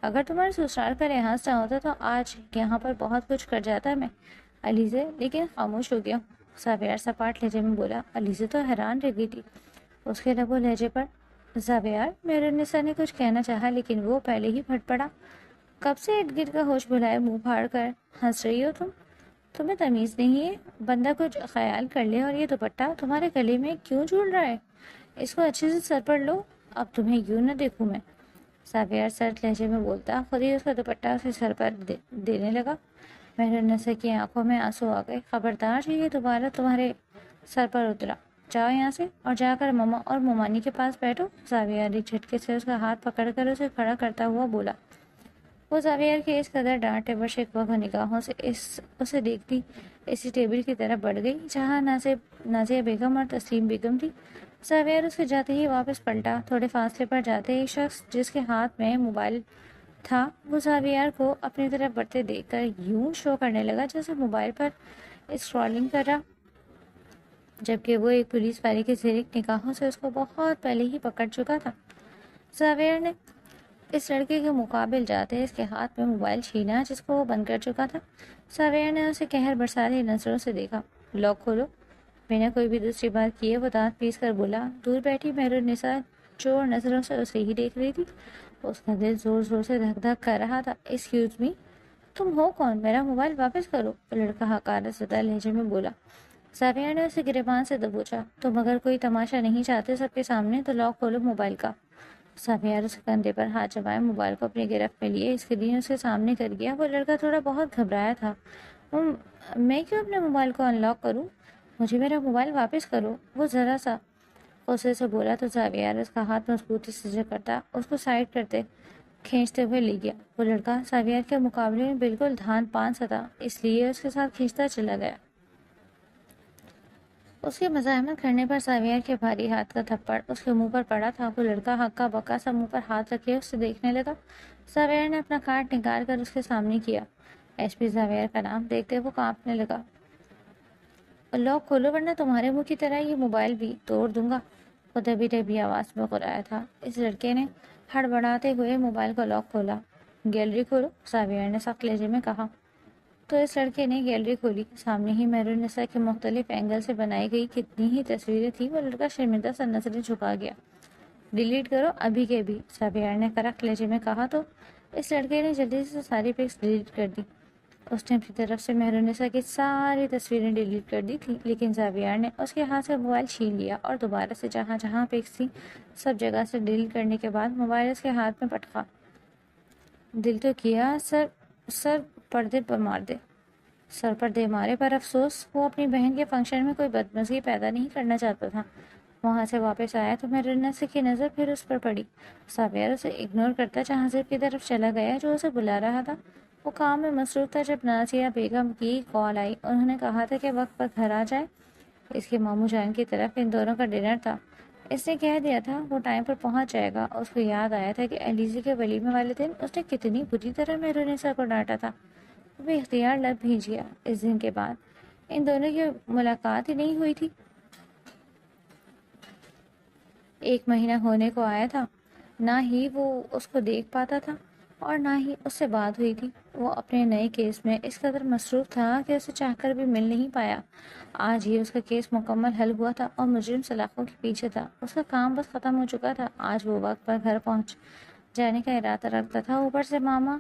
اگر تمہارے سسرال کا لحاظ نہ ہوتا تو آج یہاں پر بہت کچھ کر جاتا میں علیزہ، لیکن خاموش ہو گیا۔ زاویہ سپاٹ لہجے میں بولا۔ علیزہ تو حیران رہ گئی تھی اس کے لب و لہجے پر۔ زاویہ، مہرالنساء نے کچھ کہنا چاہا لیکن وہ پہلے ہی پھٹ پڑا۔ کب سے ارد گرد کا ہوش بھلائے منہ پھاڑ کر ہنس رہی ہو تمہیں تمیز نہیں ہے؟ بندہ کچھ خیال کر لے۔ اور یہ دوپٹہ تمہارے گلے میں کیوں جھول رہا ہے؟ اس کو اچھے سے سر پر لو، اب تمہیں یوں نہ دیکھوں میں۔ زاویہ سرد لہجے میں بولتا خود ہی اس کا دوپٹہ اسے سر پر دینے لگا۔ مہرالنساء کی آنکھوں میں آنسو آ گئے۔ خبردار جو یہ دوبارہ تمہارے سر پر اترا، جاؤ یہاں سے اور جا کر مما اور ممانی کے پاس بیٹھو۔ زاویہ ایک جھٹکے سے اس کا ہاتھ پکڑ کر اسے کھڑا کرتا ہوا بولا۔ وہ زاویہ کے اس قدر ڈانٹے و شکوہ نگاہوں سے اسے دیکھتی اسی ٹیبل کی طرف بڑھ گئی جہاں نازیہ بیگم اور تسلیم بیگم تھی۔ زاویہ اس کے جاتے ہی واپس پلٹا۔ تھوڑے فاصلے پر جاتے ایک شخص جس کے ہاتھ میں موبائل تھا وہ زاویہ کو اپنی طرف بڑھتے دیکھ کر یوں شو کرنے لگا جیسے موبائل پر اسکرولنگ کر رہا، جبکہ وہ ایک پولیس والی کے زیرک نگاہوں سے اس کو بہت پہلے ہی پکڑ چکا تھا۔ زاویہ نے اس لڑکے کے مقابل جاتے اس کے ہاتھ میں موبائل چھینا جس کو وہ بند کر چکا تھا۔ زاویہ نے اسے قہر برساتی نظروں سے دیکھا۔ لاک کھولو۔ بنا کوئی بھی دوسری بات کیے وہ دانت پیس کر بولا۔ دور بیٹھی مہرالنساء چور نظروں سے اسے ہی دیکھ رہی تھی۔ اس کا دل زور زور سے دھک دھک کر رہا تھا۔ ایکسکیوز می، تم ہو کون؟ میرا موبائل واپس کرو، لڑکا حقارت زدہ لہجے میں بولا۔ زاویہ نے اسے گریبان سے دبوچا۔ تم اگر کوئی تماشا نہیں چاہتے سب کے سامنے تو لاک کھولو موبائل کا۔ زاویہ اس کندھے پر ہاتھ جمائے موبائل کو اپنی گرفت میں لیے اسکرین اس کے سامنے کر گیا۔ وہ لڑکا تھوڑا بہت گھبرایا تھا۔ میں کیوں اپنے موبائل کو ان لاک کروں؟ مجھے میرا موبائل واپس کرو، وہ ذرا سا غصے سے بولا تو زاویہ اس کا ہاتھ مضبوطی سے جکڑتا اس کو سائڈ کرتے کھینچتے ہوئے لے گیا۔ وہ لڑکا زاویہ کے مقابلے میں بالکل دھان پان سا تھا، اس لیے اس کے ساتھ کھینچتا چلا گیا۔ اس کے مزاحمت کرنے پر زاویہ کے بھاری ہاتھ کا تھپڑ اس کے منہ پر پڑا تھا۔ وہ لڑکا ہکا بکا سا منہ پر ہاتھ رکھے اس سے دیکھنے لگا۔ زاویہ نے اپنا کارڈ نکال کر اس کے سامنے کیا۔ ایس پی زاویہ کا نام دیکھتے وہ کانپنے لگا۔ لاک کھولو ورنہ تمہارے منہ کی طرح یہ موبائل بھی توڑ دوں گا، وہ دبی دبی آواز میں غرایا تھا۔ اس لڑکے نے ہڑبڑاتے ہوئے موبائل کو لاک کھولا۔ گیلری کھولو، زاویہ نے سخت لہجے میں کہا۔ تو اس لڑکے نے گیلری کھولی۔ سامنے ہی مہرالنساء کے مختلف اینگل سے بنائی گئی کتنی ہی تصویریں تھیں۔ وہ لڑکا شرمندہ سا نظریں جھکا گیا۔ ڈیلیٹ کرو ابھی کے بھی، ساویار نے کرخت لہجے میں کہا تو اس لڑکے نے جلدی سے ساری پکس ڈیلیٹ کر دی۔ اس نے اپنی طرف سے مہرالنساء کی ساری تصویریں ڈیلیٹ کر دی تھیں، لیکن زاویار نے اس کے ہاتھ سے موبائل چھین لیا اور دوبارہ سے جہاں جہاں پکس تھیں سب جگہ سے ڈیلیٹ کرنے کے بعد موبائل اس کے ہاتھ میں پٹکا۔ دل تو کیا سر پردے پر مار دے۔ سر پر دے مارے پر افسوس، وہ اپنی بہن کے فنکشن میں کوئی بدمزگی پیدا نہیں کرنا چاہتا تھا۔ وہاں سے واپس آیا تو مہرالنساء کی نظر پھر اس پر پڑی۔ ساویار اسے اگنور کرتا جہانگیر کی طرف چلا گیا جو اسے بلا رہا تھا۔ وہ کام میں مصروف تھا جب نازیہ بیگم کی کال آئی۔ انہوں نے کہا تھا کہ وقت پر گھر آ جائے۔ اس کے ماموں جان کی طرف ان دونوں کا ڈنر تھا۔ اس نے کہہ دیا تھا وہ ٹائم پر پہنچ جائے گا۔ اس کو یاد آیا تھا کہ علیزے کے ولیمے والے دن اس نے کتنی بری طرح مہرالنساء کو ڈانٹا تھا۔ وہ اختیار لب بھیج گیا۔ اس دن کے بعد ان دونوں کی ملاقات ہی نہیں ہوئی تھی۔ 1 مہینہ ہونے کو آیا تھا، نہ ہی وہ اس کو دیکھ پاتا تھا اور نہ ہی اس سے بات ہوئی تھی۔ وہ اپنے نئے کیس میں اس قدر مصروف تھا کہ اسے چاہ کر بھی مل نہیں پایا۔ آج ہی اس کا کیس مکمل حل ہوا تھا اور مجرم سلاخوں کے پیچھے تھا۔ اس کا کام بس ختم ہو چکا تھا۔ آج وہ وقت پر گھر پہنچ جانے کا ارادہ رکھتا تھا۔ اوپر سے ماما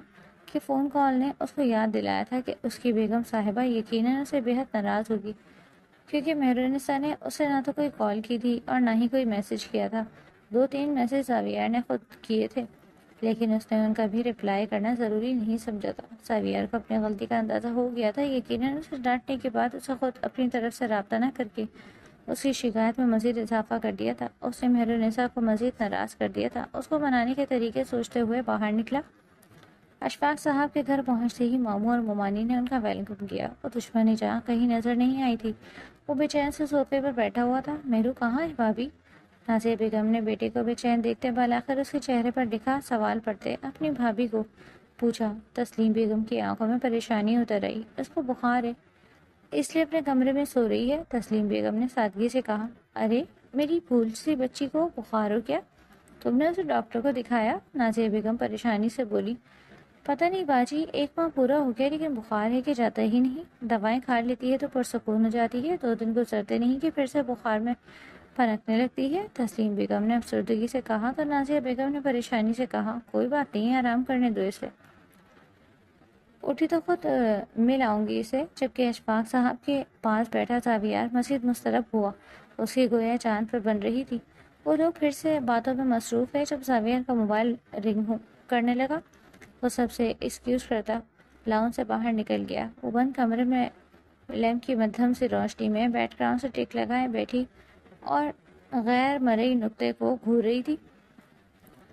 کے فون کال نے اس کو یاد دلایا تھا کہ اس کی بیگم صاحبہ یقیناً اسے بےحد ناراض ہوگی، کیونکہ مہرالنساء نے اسے نہ تو کوئی کال کی تھی اور نہ ہی کوئی میسج کیا تھا۔ 2-3 میسج ساویار نے خود کیے تھے، لیکن اس نے ان کا بھی رپلائی کرنا ضروری نہیں سمجھا تھا۔ ساویار کو اپنی غلطی کا اندازہ ہو گیا تھا۔ یقیناً اسے ڈانٹنے کے بعد اسے خود اپنی طرف سے رابطہ نہ کر کے اس کی شکایت میں مزید اضافہ کر دیا تھا۔ اس نے مہرالنساء کو مزید ناراض کر دیا تھا۔ اس کو منانے کے طریقے سوچتے ہوئے باہر نکلا۔ اشفاق صاحب کے گھر پہنچتے ہی ماموں اور ممانی نے ان کا ویلکم کیا۔ وہ دشمنی جہاں کہیں نظر نہیں آئی تھی۔ وہ بے چین سے صوفے پر بیٹھا ہوا تھا۔ مہرو کہاں ہے بھابھی؟ نازیہ بیگم نے بیٹے کو بے چین دیکھتے بالاخر اس کے چہرے پر دکھا سوال پڑتے اپنی بھابھی کو پوچھا۔ تسلیم بیگم کی آنکھوں میں پریشانی اتر آئی۔ اس کو بخار ہے، اس لیے اپنے کمرے میں سو رہی ہے، تسلیم بیگم نے سادگی سے کہا۔ ارے میری پھول سی بچی کو بخار ہو کیا؟ تم نے اسے ڈاکٹر کو دکھایا؟ نازیہ بیگم پریشانی سے بولی۔ پتہ نہیں باجی، 1 ماہ پورا ہو گیا لیکن بخار ہے کہ جاتا ہی نہیں۔ دوائیں کھا لیتی ہے تو پرسکون ہو جاتی ہے، 2 دن گزرتے نہیں کہ پھر سے بخار میں پھنکنے لگتی ہے، تسلیم بیگم نے افسردگی سے کہا تو نازیہ بیگم نے پریشانی سے کہا کوئی بات نہیں، آرام کرنے دو اسے۔ اٹھی تو خود مل آؤں گی اسے۔ جبکہ اشفاق صاحب کے پاس بیٹھا ساویار مزید مضطرب ہوا۔ اس کی گویا چاند پر بن رہی تھی۔ وہ لوگ پھر سے باتوں میں مصروف ہے جب ساویار کا موبائل رنگ کرنے لگا۔ وہ سب سے ایکسکیوز کرتا لاؤن سے باہر نکل گیا۔ وہ بند کمرے میں لیمپ کی مدھم سی روشنی میں بیک گراؤنڈ سے ٹک لگائے بیٹھی اور غیر مرئی نقطے کو گھور رہی تھی۔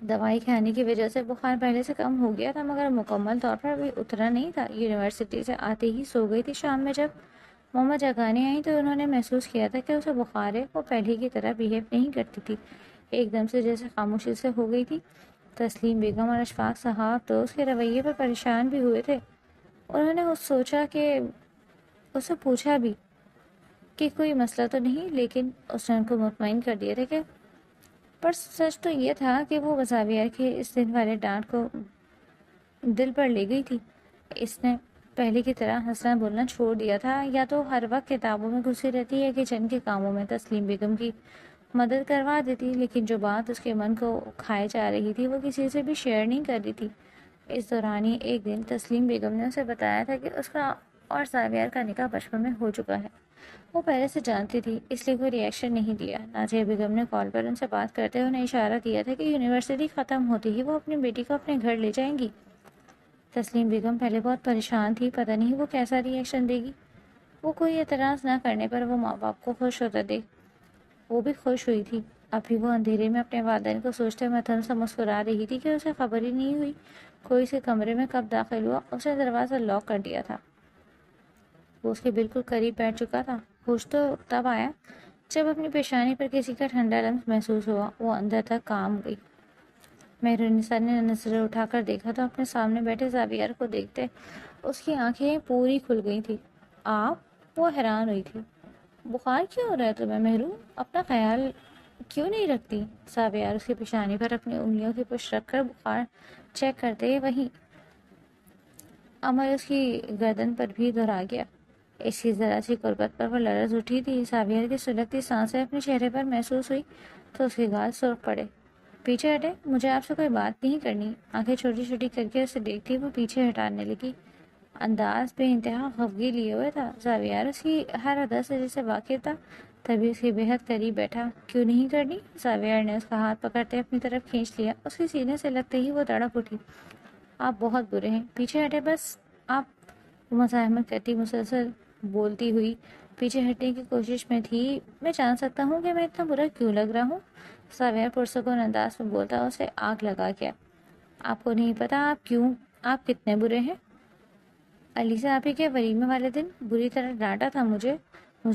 دوائی کھانے کی وجہ سے بخار پہلے سے کم ہو گیا تھا مگر مکمل طور پر ابھی اترا نہیں تھا۔ یونیورسٹی سے آتے ہی سو گئی تھی۔ شام میں جب مما جگانے آئیں تو انہوں نے محسوس کیا تھا کہ اسے بخار ہے۔ وہ پہلے کی طرح بیہیو نہیں کرتی تھی، ایک دم سے جیسے خاموشی سے ہو گئی تھی۔ تسلیم بیگم اور اشفاق صاحب تو اس کے رویے پر پریشان بھی ہوئے تھے۔ انہوں نے اسے پوچھا بھی کہ کوئی مسئلہ تو نہیں، لیکن اس نے ان کو مطمئن کر دیا تھا کہ پر سچ تو یہ تھا کہ وہ ساویار کے اس دن والے ڈانٹ کو دل پر لے گئی تھی۔ اس نے پہلے کی طرح ہنسنا بولنا چھوڑ دیا تھا، یا تو ہر وقت کتابوں میں گھسی رہتی ہے کہ کچن کے کاموں میں تسلیم بیگم کی مدد کروا دیتی، لیکن جو بات اس کے من کو کھائے جا رہی تھی وہ کسی سے بھی شیئر نہیں کر رہی تھی۔ اس دوران ہی ایک دن تسلیم بیگم نے اسے بتایا تھا کہ اس کا اور ساویار کا نکاح بچپن میں ہو چکا ہے۔ وہ پہلے سے جانتی تھی، اس لیے کوئی ری ایکشن نہیں دیا۔ نازیہ بیگم نے کال پر ان سے بات کرتے ہوئے انہیں اشارہ دیا تھا کہ یونیورسٹی ختم ہوتے ہی وہ اپنی بیٹی کو اپنے گھر لے جائیں گی۔ تسلیم بیگم پہلے بہت پریشان تھی، پتہ نہیں وہ کیسا ری ایکشن دے گی۔ وہ کوئی اعتراض نہ کرنے پر وہ ماں باپ کو خوش ہوتا دیکھ وہ بھی خوش ہوئی تھی۔ اب بھی وہ اندھیرے میں اپنے والدین کو سوچتے ہوئے تھم سے مسکرا رہی تھی کہ اسے خبر ہی نہیں ہوئی کوئی اسے کمرے میں کب داخل ہوا۔ اس نے دروازہ لاک کر دیا تھا۔ وہ اس کے بالکل قریب بیٹھ چکا تھا۔ ہوش تو تب آیا جب اپنی پیشانی پر کسی کا ٹھنڈا لمس محسوس ہوا۔ وہ اندر تک کام گئی۔ مہرالنساء نے نظریں اٹھا کر دیکھا تو اپنے سامنے بیٹھے ساویار کو دیکھتے اس کی آنکھیں پوری کھل گئی تھی۔ آپ؟ وہ حیران ہوئی تھی۔ بخار کیوں ہو رہا ہے تمہیں مہرو؟ اپنا خیال کیوں نہیں رکھتی؟ ساویار اس کی پیشانی پر اپنی انگلیوں کی پشت رکھ کر بخار چیک کرتے وہیں عمل اس کی گردن پر بھی دہرا گیا۔ اس کی ذرا سی قربت پر وہ لرز اٹھی تھی۔ ساویار کی سلگتی سانسیں اپنے چہرے پر محسوس ہوئی تو اس کے گال سرخ پڑے۔ پیچھے ہٹے، مجھے آپ سے کوئی بات نہیں کرنی۔ آنکھیں چھوٹی چھوٹی کر کے اسے دیکھتی وہ پیچھے ہٹانے لگی۔ انداز بے انتہا خفگی لیے ہوئے تھا۔ ساویار اس کی ہر ادا سے جسے واقف تھا، تبھی اس کے بےحد قریب بیٹھا۔ کیوں نہیں کرنی؟ ساویار نے اس کا ہاتھ پکڑتے اپنی طرف کھینچ لیا۔ اس کے سینے سے لگتے ہی وہ تڑپ اٹھی۔ آپ بہت برے ہیں، پیچھے ہٹے بس۔ آپ مزاحمت کرتی مسلسل بولتی ہوئی پیچھے ہٹنے کی کوشش میں تھی۔ میں جان سکتا ہوں کہ میں اتنا برا کیوں لگ رہا ہوں؟ ساویار پرسکون انداز میں بولتا اسے آگ لگا گیا۔ آپ کو نہیں پتا آپ کتنے برے ہیں؟ علیزہ آپی کے ولیمے والے دن بری طرح ڈانٹا تھا مجھے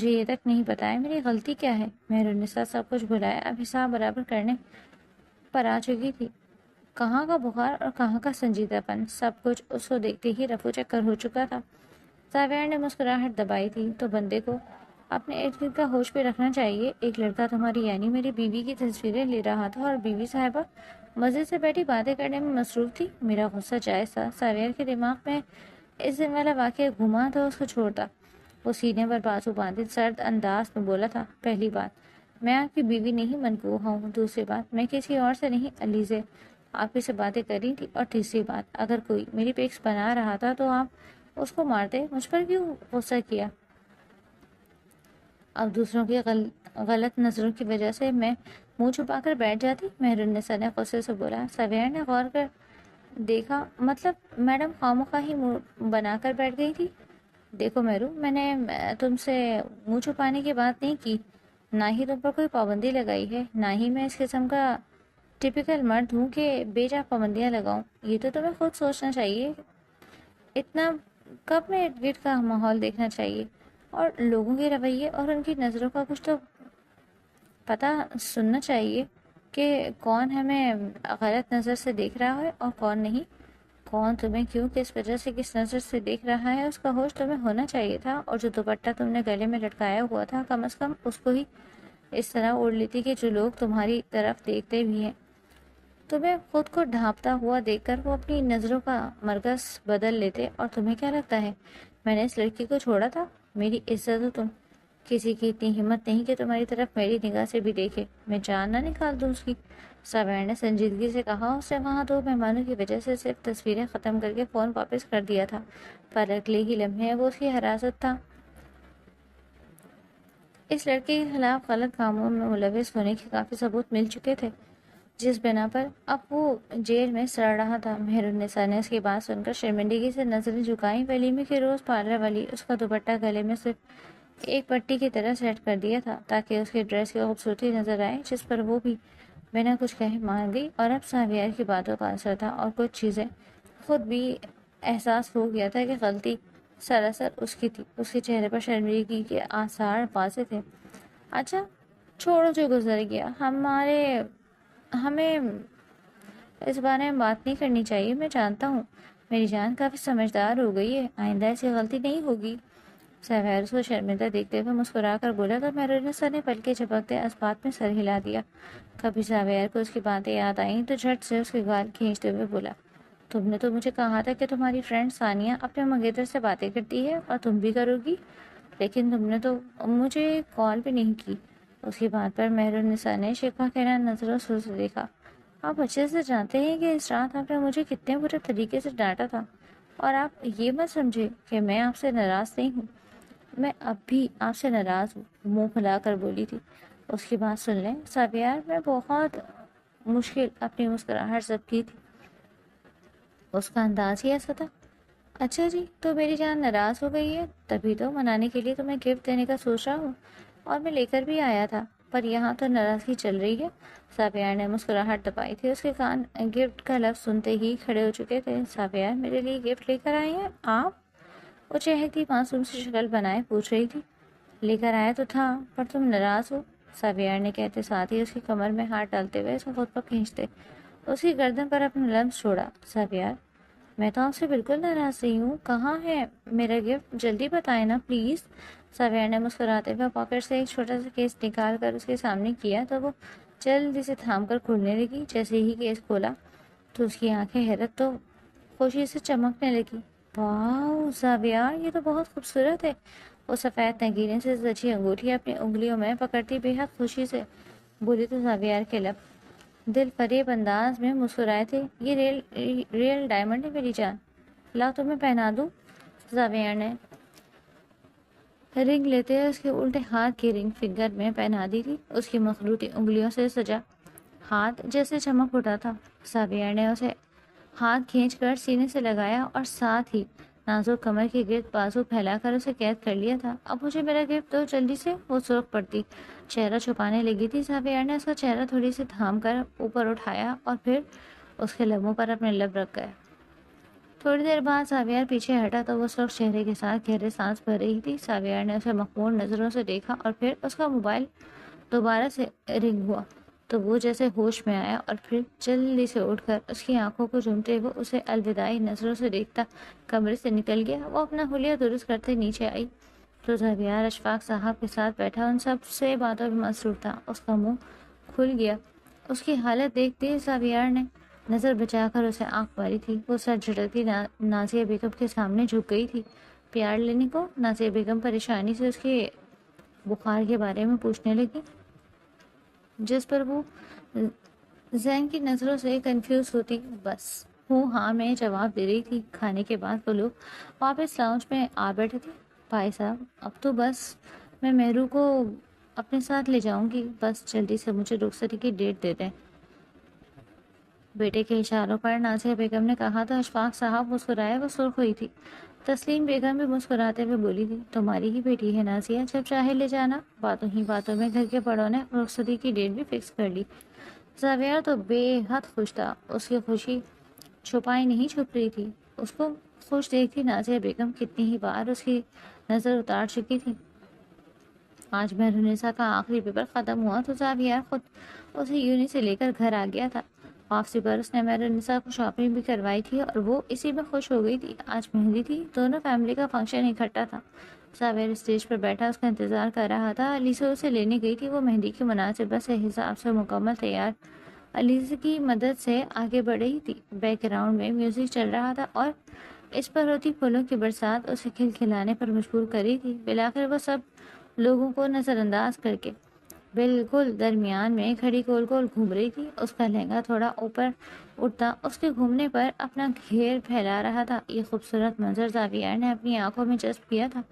یہ تک نہیں پتا ہے میری غلطی کیا ہے۔ مہرالنساء سب کچھ بھلایا، اب حساب برابر کرنے پر آ چکی تھی۔ کہاں کا بخار اور کہاں کا سنجیدہ پن، سب کچھ اس کو دیکھتے ہی رفو چکر ہو چکا تھا۔ ساویار نے مسکراہٹ دبائی تھی تو بندے کو اپنے ارد گرد کا ہوش پہ رکھنا چاہیے۔ ایک لڑکا تمہاری یعنی میری بیوی کی تصویریں لے رہا تھا اور بیوی صاحبہ مزے سے بیٹھی باتیں کرنے میں مصروف تھی۔ میرا غصہ جائز تھا۔ ساویار کے دماغ میں اس دن والا واقعہ گھما تو اس کو چھوڑتا۔ وہ سینے پر بازو باندھے سرد انداز میں بولا تھا، پہلی بات میں آپ کی بیوی نہیں منقوہ ہوں، دوسری بات میں کسی اور سے نہیں علیزے آپ ہی سے باتیں کر رہی تھی، اور تیسری بات اگر کوئی میری پیکس بنا رہا تھا تو آپ اس کو مارتے، مجھ پر کیوں غصہ کیا؟ اب دوسروں کی غلط نظروں کی وجہ سے میں منہ چھپا کر بیٹھ جاتی؟ مہرالنساء نے غصے سے بولا۔ ساویار نے غور کر دیکھا، مطلب میڈم خواہ ہی منہ بنا کر بیٹھ گئی تھی؟ دیکھو مہرو، میں نے تم سے منہ چھپانے کی بات نہیں کی، نہ ہی تم پر کوئی پابندی لگائی ہے، نہ ہی میں اس قسم کا ٹپیکل مرد ہوں کہ بے جا پابندیاں لگاؤں۔ یہ تو تمہیں خود سوچنا چاہیے، اتنا کب میں ارد گرد کا ماحول دیکھنا چاہیے اور لوگوں کے رویے اور ان کی نظروں کا کچھ تو پتہ سننا چاہیے کہ کون ہمیں غلط نظر سے دیکھ رہا ہے اور کون نہیں، کون تمہیں کیوں کس وجہ سے کس نظر سے دیکھ رہا ہے، اس کا ہوش تمہیں ہونا چاہیے تھا۔ اور جو دوپٹہ تم نے گلے میں لٹکایا ہوا تھا، کم از کم اس کو ہی اس طرح اوڑھ لیتی کہ جو لوگ تمہاری طرف دیکھتے بھی ہیں تمہیں خود کو ڈھانپتا ہوا دیکھ کر وہ اپنی نظروں کا مرکز بدل لیتے۔ اور تمہیں کیا لگتا ہے میں نے اس لڑکی کو چھوڑا تھا؟ میری عزت ہو تم، کسی کی اتنی ہمت نہیں کہ تمہاری طرف میری نگاہ سے بھی دیکھے، میں جان نہ نکال دوں اس کی۔ ساویار نے سنجیدگی سے کہا۔ اس نے وہاں دو مہمانوں کی وجہ سے صرف تصویریں ختم کر کے فون واپس کر دیا تھا، پر اگلے ہی لمحے وہ اس کی حراست تھا۔ اس لڑکے کے خلاف غلط کاموں میں ملوث ہونے کے کافی ثبوت مل چکے تھے، جس بنا پر اب وہ جیل میں سڑ رہا تھا۔ مہرالنساء نے اس کی بات سن کر شرمندگی سے نظریں جھکائیں۔ ولیمے کے روز پارلر والی اس کا دوپٹہ گلے میں صرف ایک پٹی کی طرح سیٹ کر دیا تھا تاکہ اس کے ڈریس کی خوبصورتی نظر آئے، جس پر وہ بھی بنا کچھ کہے مان گئی۔ اور اب ساویار کی باتوں کا اثر تھا اور کچھ چیزیں خود بھی احساس ہو گیا تھا کہ غلطی سراسر اس کی تھی۔ اس کے چہرے پر شرمندگی کے آثار واضح تھے۔ اچھا چھوڑو جو گزر گیا، ہمیں اس بارے میں بات نہیں کرنی چاہیے۔ میں جانتا ہوں میری جان کافی سمجھدار ہو گئی ہے، آئندہ ایسی غلطی نہیں ہوگی۔ ساویار اس کو شرمندہ دیکھتے ہوئے مسکرا کر بولا تو مہرالنساء نے پلکیں جھپکتے اس بات میں سر ہلا دیا۔ کبھی ساویار کو اس کی باتیں یاد آئیں تو جھٹ سے اس کے گال کھینچتے ہوئے بولا، تم نے تو مجھے کہا تھا کہ تمہاری فرینڈ ثانیہ اپنے منگیتر سے باتیں کرتی ہے اور تم بھی کرو گی، لیکن تم نے تو مجھے کال بھی نہیں کی۔ اس کی بات پر مہرالنساء نے شکوہ کہنا نظروں سے اسے دیکھا۔ آپ اچھے سے جانتے ہیں کہ اس رات آپ نے مجھے کتنے برے طریقے سے ڈانٹا تھا، اور آپ یہ مت سمجھے کہ میں آپ سے ناراض نہیں ہوں، میں اب بھی آپ سے ناراض ہوں، منہ پھلا کر بولی تھی۔ اس کی بات سن لیں ساویار، میں بہت مشکل اپنی مسکراہٹ ضبط کی تھی، اس کا انداز ہی ایسا تھا۔ اچھا جی، تو میری جان ناراض ہو گئی ہے، تبھی تو منانے کے لیے تمہیں گفٹ دینے کا سوچ رہا ہوں، اور میں لے کر بھی آیا تھا، پر یہاں تو ناراضگی چل رہی ہے۔ ساویار نے مسکراہٹ دبائی تھی، اس کے کان گفٹ کا لفظ سنتے ہی کھڑے ہو چکے تھے۔ ساویار میرے لیے گفٹ لے کر آئے ہیں آپ؟ وہ چہکتی معصوم سی شکل بنائے پوچھ رہی تھی۔ لے کر آیا تو تھا، پر تم ناراض ہو، ساویار نے کہتے ساتھ ہی اس کی کمر میں ہاتھ ڈالتے ہوئے اسے خود پر کھینچتے اس کی گردن پر اپنا لمس چھوڑا۔ ساویار میں تو آپ سے بالکل ناراض نہیں ہوں، کہاں ہے میرا گفٹ؟ جلدی بتائیں نا پلیز۔ ساویار نے مسکراتے ہوئے پاکٹ سے ایک چھوٹا سا کیس نکال کر اس کے سامنے کیا تو وہ جلدی سے تھام کر کھولنے لگی۔ جیسے ہی کیس کھولا تو اس کی آنکھیں حیرت تو خوشی سے چمکنے لگی۔ واو زاویار، یہ تو بہت خوبصورت ہے۔ وہ سفید نگینے سے سجی انگوٹھی اپنی انگلیوں میں پکڑتی بے حد خوشی سے بولی تو زاویار کے لب دل فریب انداز میں مسکرائے تھے۔ یہ ریئل ڈائمنڈ ہے میری جان، لا تمہیں پہنا دوں۔ زاویار نے رنگ لیتے اس کے الٹے ہاتھ کی رنگ فنگر میں پہنا دی تھی۔ اس کی مخروطی انگلیوں سے سجا ہاتھ جیسے چمک اٹھا تھا۔ زاویار نے اسے ہاتھ کھینچ کر سینے سے لگایا اور ساتھ ہی نازک کمر کے گرد بازو پھیلا کر اسے قید کر لیا تھا۔ اب مجھے میرا گفٹ دو جلدی سے، وہ سرخ پڑتی چہرہ چھپانے لگی تھی۔ زاویار نے اس کا چہرہ تھوڑی سی تھام کر اوپر اٹھایا اور پھر اس کے لبوں پر اپنے لب رکھ گیا۔ تھوڑی دیر بعد زاویار پیچھے ہٹا تو وہ سرخ چہرے کے ساتھ گہرے سانس بھر رہی تھی۔ زاویار نے اسے مخمور نظروں سے دیکھا اور پھر اس کا موبائل دوبارہ سے رنگ ہوا تو وہ جیسے ہوش میں آیا اور پھر جلدی سے اٹھ کر اس کی آنکھوں کو چومتے ہوئے اسے الوداعی نظروں سے دیکھتا کمرے سے نکل گیا۔ وہ اپنا حلیہ درست کرتے نیچے آئی تو زاویار اشفاق صاحب کے ساتھ بیٹھا ان سب سے باتوں میں مصروف تھا۔ اس کا منہ کھل گیا۔ اس کی حالت دیکھتے زاویار نے نظر بچا کر اسے آنکھ ماری تھی۔ وہ سر جھٹکتی نازیہ بیگم کے سامنے جھک گئی تھی پیار لینے کو۔ نازیہ بیگم پریشانی سے اس کے بخار کے بارے میں پوچھنے لگی، جس پر وہ زین کی نظروں سے کنفیوز ہوتی بس ہوں ہاں میں جواب دے رہی تھی۔ کھانے کے بعد وہ لوگ واپس لاؤنج میں آ بیٹھے تھے۔ بھائی صاحب اب تو بس میں مہرو کو اپنے ساتھ لے جاؤں گی، بس جلدی سے مجھے رخصتی کی ڈیٹ دے دیں۔ بیٹے کے اشاروں پر نازیہ بیگم نے کہا تو اشفاق صاحب مسکرائے۔ وہ سرخ ہوئی تھی۔ تسلیم بیگم بھی مسکراتے ہوئے بولی تھی، تمہاری ہی بیٹی ہے نازیہ، جب چاہے لے جانا۔ باتوں ہی باتوں میں گھر کے بڑوں نے رخصتی کی ڈیٹ بھی فکس کر لی۔ زاویار تو بے حد خوش تھا۔ اس کی خوشی چھپائی نہیں چھپ رہی تھی۔ اس کو خوش دیکھتی نازیہ بیگم کتنی ہی بار اس کی نظر اتار چکی تھی۔ آج مہرونیسا کا آخری پیپر ختم ہوا تو زاویار خود اسے یونی سے لے کر گھر آ گیا تھا۔ واپسی پر اس نے مہرونیسا کو شاپنگ بھی کروائی تھی اور وہ اسی میں خوش ہو گئی تھی۔ آج مہندی تھی، دونوں فیملی کا فنکشن اکٹھا تھا۔ زاویار اسٹیج پر بیٹھا اس کا انتظار کر رہا تھا۔ علیزہ اسے لینے گئی تھی۔ وہ مہندی کی مناسبت سے حساب سے مکمل تیار علیزہ کی مدد سے آگے بڑھ رہی تھی۔ بیک گراؤنڈ میں میوزک چل رہا تھا اور اس پر ہوتی پھولوں کی برسات اسے کھلکھلانے پر مجبور کر رہی تھی۔ بالآخر وہ سب لوگوں کو نظر انداز کر کے بالکل درمیان میں کھڑی گول گول گھوم رہی تھی۔ اس کا لہنگا تھوڑا اوپر اٹھتا اس کے گھومنے پر اپنا گھیر پھیلا رہا تھا۔ یہ خوبصورت منظر زاویار نے اپنی آنکھوں میں جذب کیا تھا۔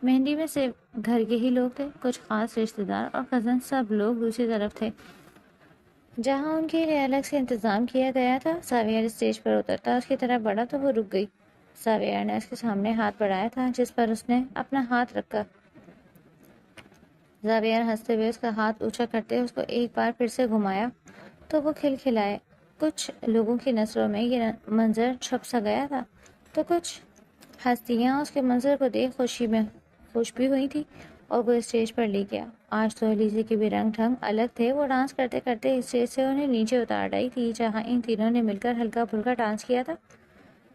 مہندی میں صرف گھر کے ہی لوگ تھے، کچھ خاص رشتہ دار اور کزن، سب لوگ دوسری طرف تھے جہاں ان کے لیے الگ سے انتظام کیا گیا تھا۔ زاویار اسٹیج پر اترتا اس کی طرف بڑھا تو وہ رک گئی۔ زاویار نے اس کے سامنے ہاتھ بڑھایا تھا جس پر اس نے اپنا ہاتھ رکھا۔ زاویار ہنستے ہوئے اس کا ہاتھ اونچا کرتے اس کو ایک بار پھر سے گھمایا تو وہ کھلکھلائے۔ کچھ لوگوں کی نظروں میں یہ منظر چھپ سا گیا تھا تو کچھ ہستیاں اس کے منظر کو دیکھ خوش بھی ہوئی تھی اور وہ اسٹیج پر لے گیا۔ آج تو علیزہ کے بھی رنگ ڈھنگ الگ تھے۔ وہ ڈانس کرتے کرتے اسٹیج سے انہیں نیچے اتار ڈائی تھی جہاں ان تینوں نے مل کر ہلکا پھلکا ڈانس کیا تھا۔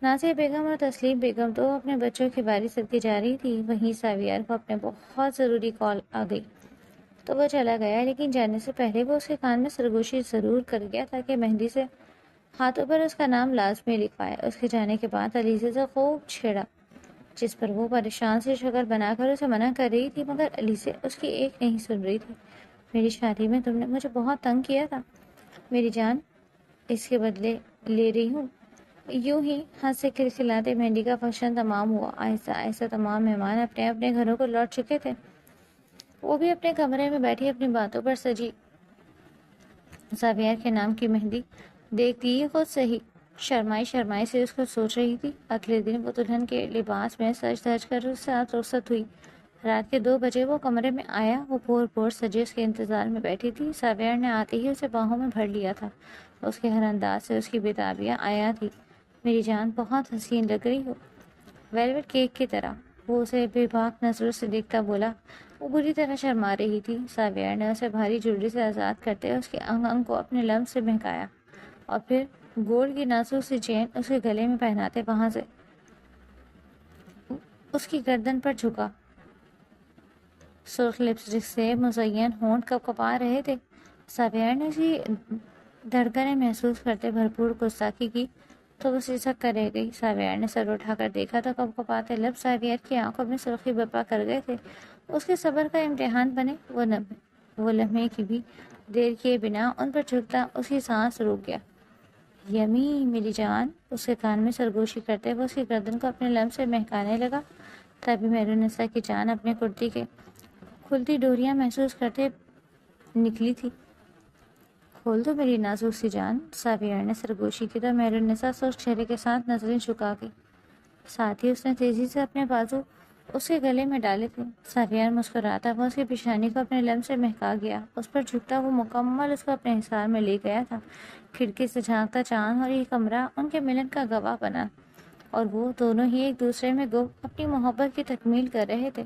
نازیہ بیگم اور تسلیم بیگم تو اپنے بچوں کی باری سدکے جا رہی تھی۔ وہیں زاویار کو اپنے بہت ضروری کال آ گئی تو وہ چلا گیا، لیکن جانے سے پہلے وہ اس کے کان میں سرگوشی ضرور کر گیا تاکہ مہندی سے ہاتھوں پر اس کا نام لازمی لکھوائے۔ اس کے جانے کے بعد علیزہ سے خوب چھیڑا جس پر وہ پریشان سی شکل بنا کر اسے منع کر رہی تھی، مگر علیزہ اس کی ایک نہیں سن رہی تھی۔ میری شادی میں تم نے مجھے بہت تنگ کیا تھا میری جان، اس کے بدلے لے رہی ہوں۔ یوں ہی ہنس سے کھلکھلاتے مہندی کا فنکشن تمام ہوا۔ آہستہ آہستہ تمام مہمان اپنے اپنے گھروں کو لوٹ چکے تھے۔ وہ بھی اپنے کمرے میں بیٹھی اپنی باتوں پر سجی زاویار کے نام کی مہندی دیکھتی ہی خود صحیح شرمائی سے اس کو سوچ رہی تھی۔ اگلے دن وہ دلہن کے لباس میں سج دھج کر اس ساتھ رخصت ہوئی۔ رات کے 2 بجے وہ کمرے میں آیا۔ وہ پور سجے اس کے انتظار میں بیٹھی تھی۔ زاویار نے آتے ہی اسے باہوں میں بھر لیا تھا۔ اس کے ہر انداز سے اس کی بےتابیاں عیاں تھی۔ میری جان بہت حسین لگ رہی ہو، ویلویٹ کیک کی طرح۔ وہ اسے بے باک نظروں سے دیکھتا بولا۔ وہ بری طرح شرما رہی تھی۔ زاویار نے اسے بھاری جوڑی سے آزاد کرتے اس کے انگ انگ کو اپنے لمس سے مہکایا اور پھر گولڈ کی نازک سی چین اس کے گلے میں پہناتے وہاں سے اس کی گردن پر جھکا۔ سرخ لپسٹک سے مزین ہونٹ کپکپا رہے تھے۔ زاویار نے اسی دھڑکنیں محسوس کرتے بھرپور گستاخی کی تو وہ سسک کر رہ گئی۔ ساویار نے سر اٹھا کر دیکھا تو کپکپاتے لب ساویار کی آنکھوں میں سرخی برپا کر گئے تھے۔ اس کے صبر کا امتحان بنے وہ لمحے کی بھی دیر کیے بنا ان پر جھکتا اس کی سانس رک گیا۔ یمی میری جان، اس کے کان میں سرگوشی کرتے وہ اس کی گردن کو اپنے لب سے مہکانے لگا۔ تبھی مہرالنساء کی جان اپنے کرتی کے کھلتی ڈوریاں محسوس کرتے نکلی تھی۔ کھول دو میری نازک سی جان۔ ساویار نے سرگوشی کی تو مہرالنساء سرخ چہرے کے ساتھ نظریں جھکا گئی۔ ساتھ ہی اس نے تیزی سے اپنے بازو اس کے گلے میں ڈالے تھے۔ ساویار مسکراتا وہ اس کی پیشانی کو اپنے لب سے مہکا گیا۔ اس پر جھکتا وہ مکمل اس کو اپنے حصار میں لے گیا تھا۔ کھڑکی سے جھانکتا چاند اور یہ کمرہ ان کے ملن کا گواہ بنا، اور وہ دونوں ہی ایک دوسرے میں گو اپنی محبت کی تکمیل کر رہے تھے۔